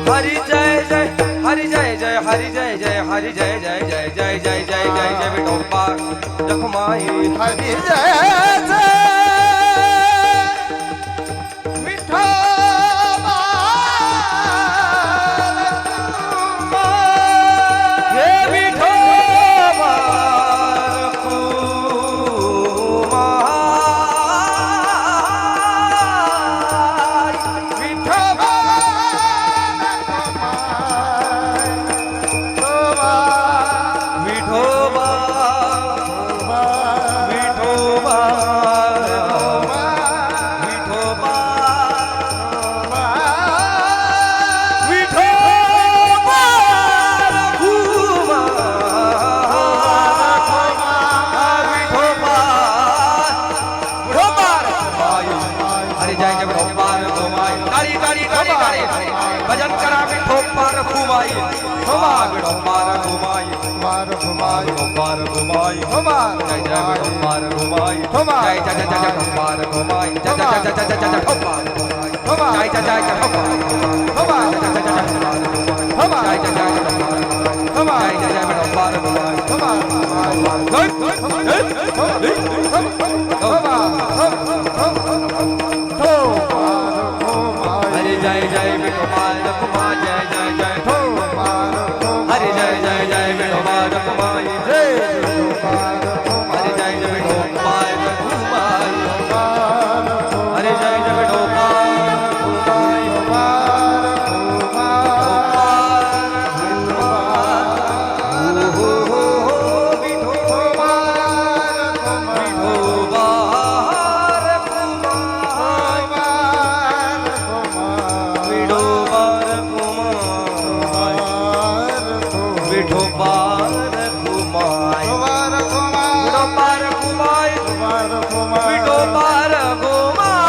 हरि जय जय हरि जय जय हरि जय जय हरि जय जय जय जय जय जय जय जय विठोबा रखुमाई. हरी जय जय विठोबा हे विठोबा रखुमाई. विठोबा विठोबा विठोबा विठोबा विठोबा विठोबा अरे जय जय विठोबा रखुमाई. ताली ताली ताली ताली भजन करा विठोबा रखुमाई. विठोबा रखुमाई. विठोबा रखुमाई. जय जय विठोबा रखुमाई. जय जय जय जय विठोबा रखुमाई. जय जय जय जय जय जय विठोबा रखुमाई. जय जय जय जय विठोबा रखुमाई. जय जय जय जय विठोबा रखुमाई. जय जय जय विठोबा रखुमाई. हरि जय जय विठोबा रखुमाई. जय जय जय हरि जय जय जय विठोबा रखुमाई. हरि जय जय विठोबा रखुमाई. हरि जय जय विठोबा रखुमाई. विठोबा रखुमाई. विठोबा रखुमाई. विठोबा रखुमाई. विठोबा रखुमाई.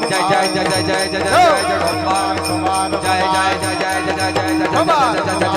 जय जय जय जय जय जय जय जय विठोबा. जय जय जय जय जय जय जय जय विठोबा रखुमाई.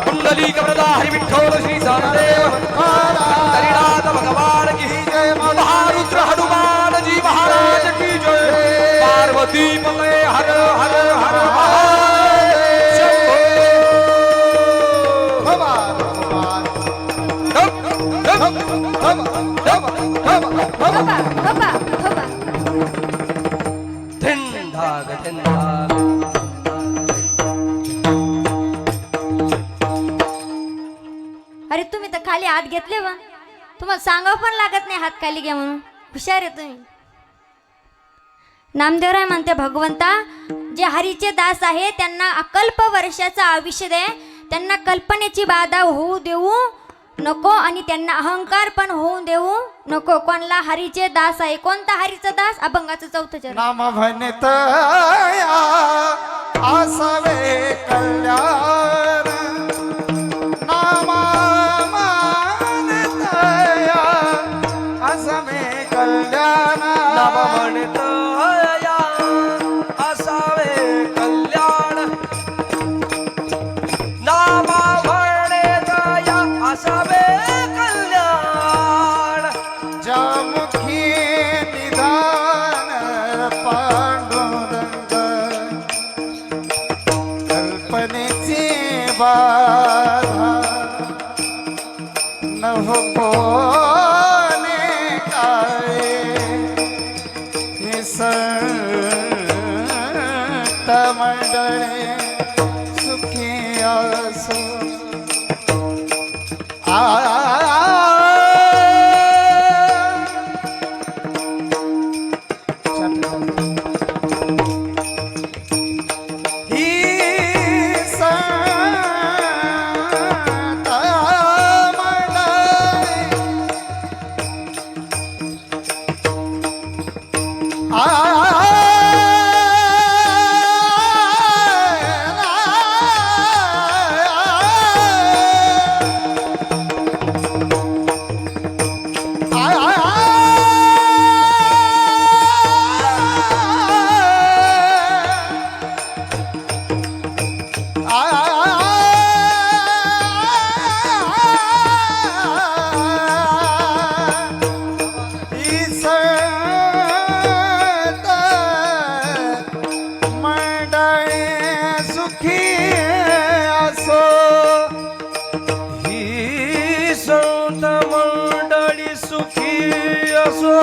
कुंडली कमरदा हरि विठ्ठल श्री सानदेव हरिनाथ भगवान की जय. महारुद्र हनुमान जी महाराज की जय. पार्वती पते हर हर हर अरे तुम्ही तर खाली हात घेतले बा, तुम्हाला सांगावं पण लागत नाही हात खाली घ्या म्हणून. हुशार आहे तुम्ही. नामदेवराय म्हणते, भगवंता जे हरीचे दास आहे त्यांना अकल्प वर्षाचं आयुष्य दे, त्यांना कल्पनेची बाधा होऊ देऊ नको आणि त्यांना अहंकार पण होऊ देऊ नको. कोणला हरीचे दास आहे. कोणता हरीचा दास? अभंगाचं चौथं चरण. नाम म्हणत आसावे कल्याण नाम म्हणत आसावे कल्याण नाम म्हणत या असावे कल्याण नाम म्हणत या असावे कल्याण ज्यामुखी निधान पांडुरंग कल्पनेची बाधा न हो कोणे काय हे संत मंडळे सुखी असो संत मंडळी सुखी असो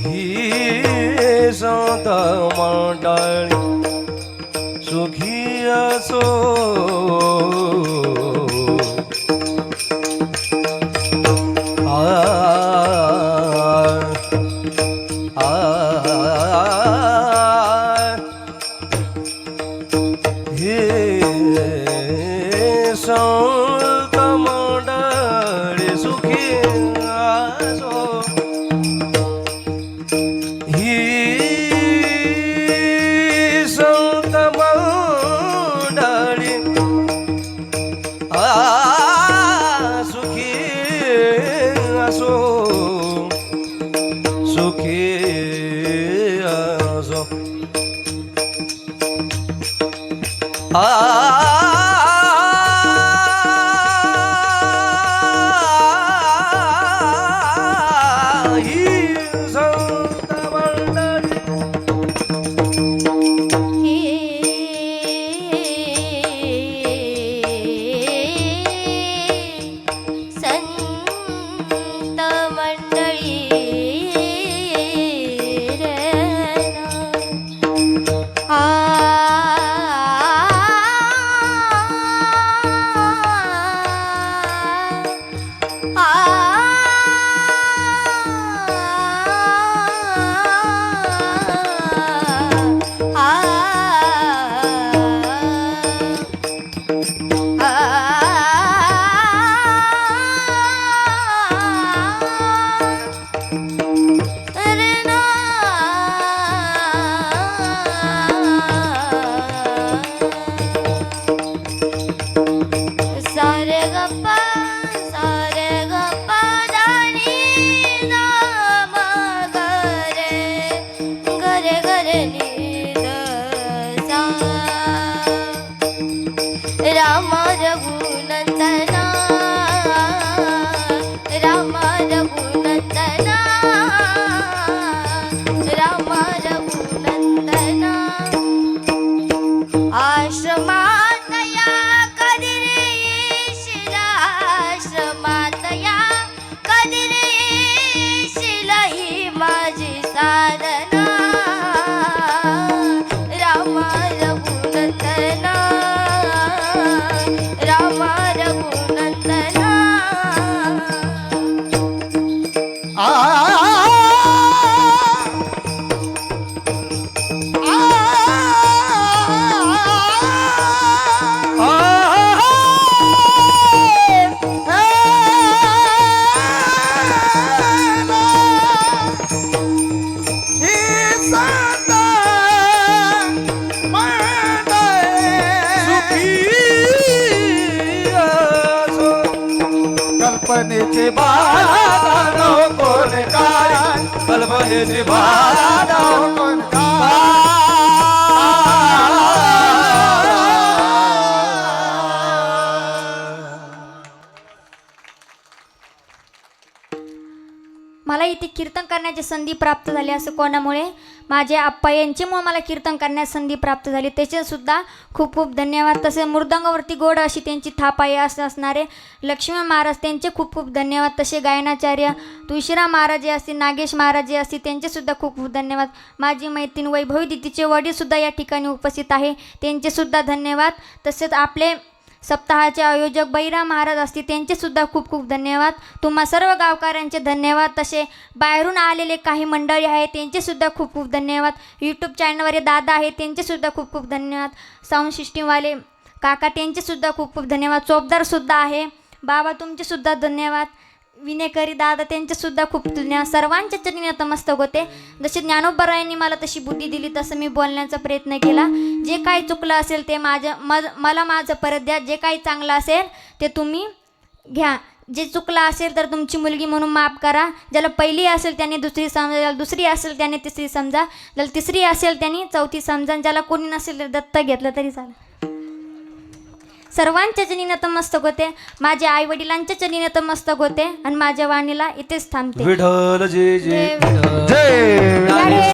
हे संत मंडळी सुखी असो राम रघुनंदना राम रघुनंदना राम रघुनंदना आश्रमात या कधी रे येशील आश्रमात या कधी रे येशील ही माझी साधना राम रघुनंदना राम रघुनंदना कल्पनेची बाधा नको रे काय कल्पनेची बाधा नको रे काय मला इथे कीर्तन करण्याची संधी प्राप्त झाली असं कोणामुळे माझे आप्पा यांच्यामुळे मला कीर्तन करण्याची संधी प्राप्त झाली त्याचेसुद्धा खूप खूप धन्यवाद. तसे मृदंगावरती गोड अशी त्यांची थाप आहे असं असणारे लक्ष्मण महाराज त्यांचे खूप खूप धन्यवाद. तसे गायनाचार्य तुळशीराम महाराज जे असतील नागेश महाराज जे असतील त्यांचेसुद्धा खूप खूप धन्यवाद. माझी मैत्रीण वैभवी दिदीचे वडीलसुद्धा या ठिकाणी उपस्थित आहे त्यांचेसुद्धा धन्यवाद. तसेच आपले सप्ताहाचे आयोजक बैराम महाराज असतील त्यांचेसुद्धा खूप खूप धन्यवाद. तुम्हा सर्व गावकऱ्यांचे धन्यवाद. तसे बाहेरून आलेले काही मंडळी आहेत त्यांचेसुद्धा खूप खूप धन्यवाद. यूट्यूब चॅनलवर दादा आहेत त्यांचेसुद्धा खूप खूप धन्यवाद. साऊंड सिस्टीमवाले काका त्यांचेसुद्धा खूप खूप धन्यवाद. चोपदारसुद्धा आहे बाबा तुमचेसुद्धा धन्यवाद. विनेकरी दादा त्यांचेसुद्धा खूप धन्यवाद. सर्वांच्या चरणी नतमस्तक होते. जसे ज्ञानोबरायांनी मला तशी बुद्धी दिली तसं मी बोलण्याचा प्रयत्न केला. जे काही चुकलं असेल ते मला माझं परत द्या. जे काही चांगलं असेल ते तुम्ही घ्या. जे चुकलं असेल तर तुमची मुलगी म्हणून माफ करा. ज्याला पहिली असेल त्याने दुसरी समजा, ज्याला दुसरी असेल त्याने तिसरी समजा, ज्याला तिसरी असेल त्याने चौथी समजा, ज्याला कोणी नसेल तर दत्तक घेतलं तरी चालेल. सर्वांच्या चरणी नतमस्तक होते. माझ्या आई वडिलांच्या चरणी नतमस्तक होते आणि माझ्या वाणीला इथेच थांबते. विठ्ठल जय जय जय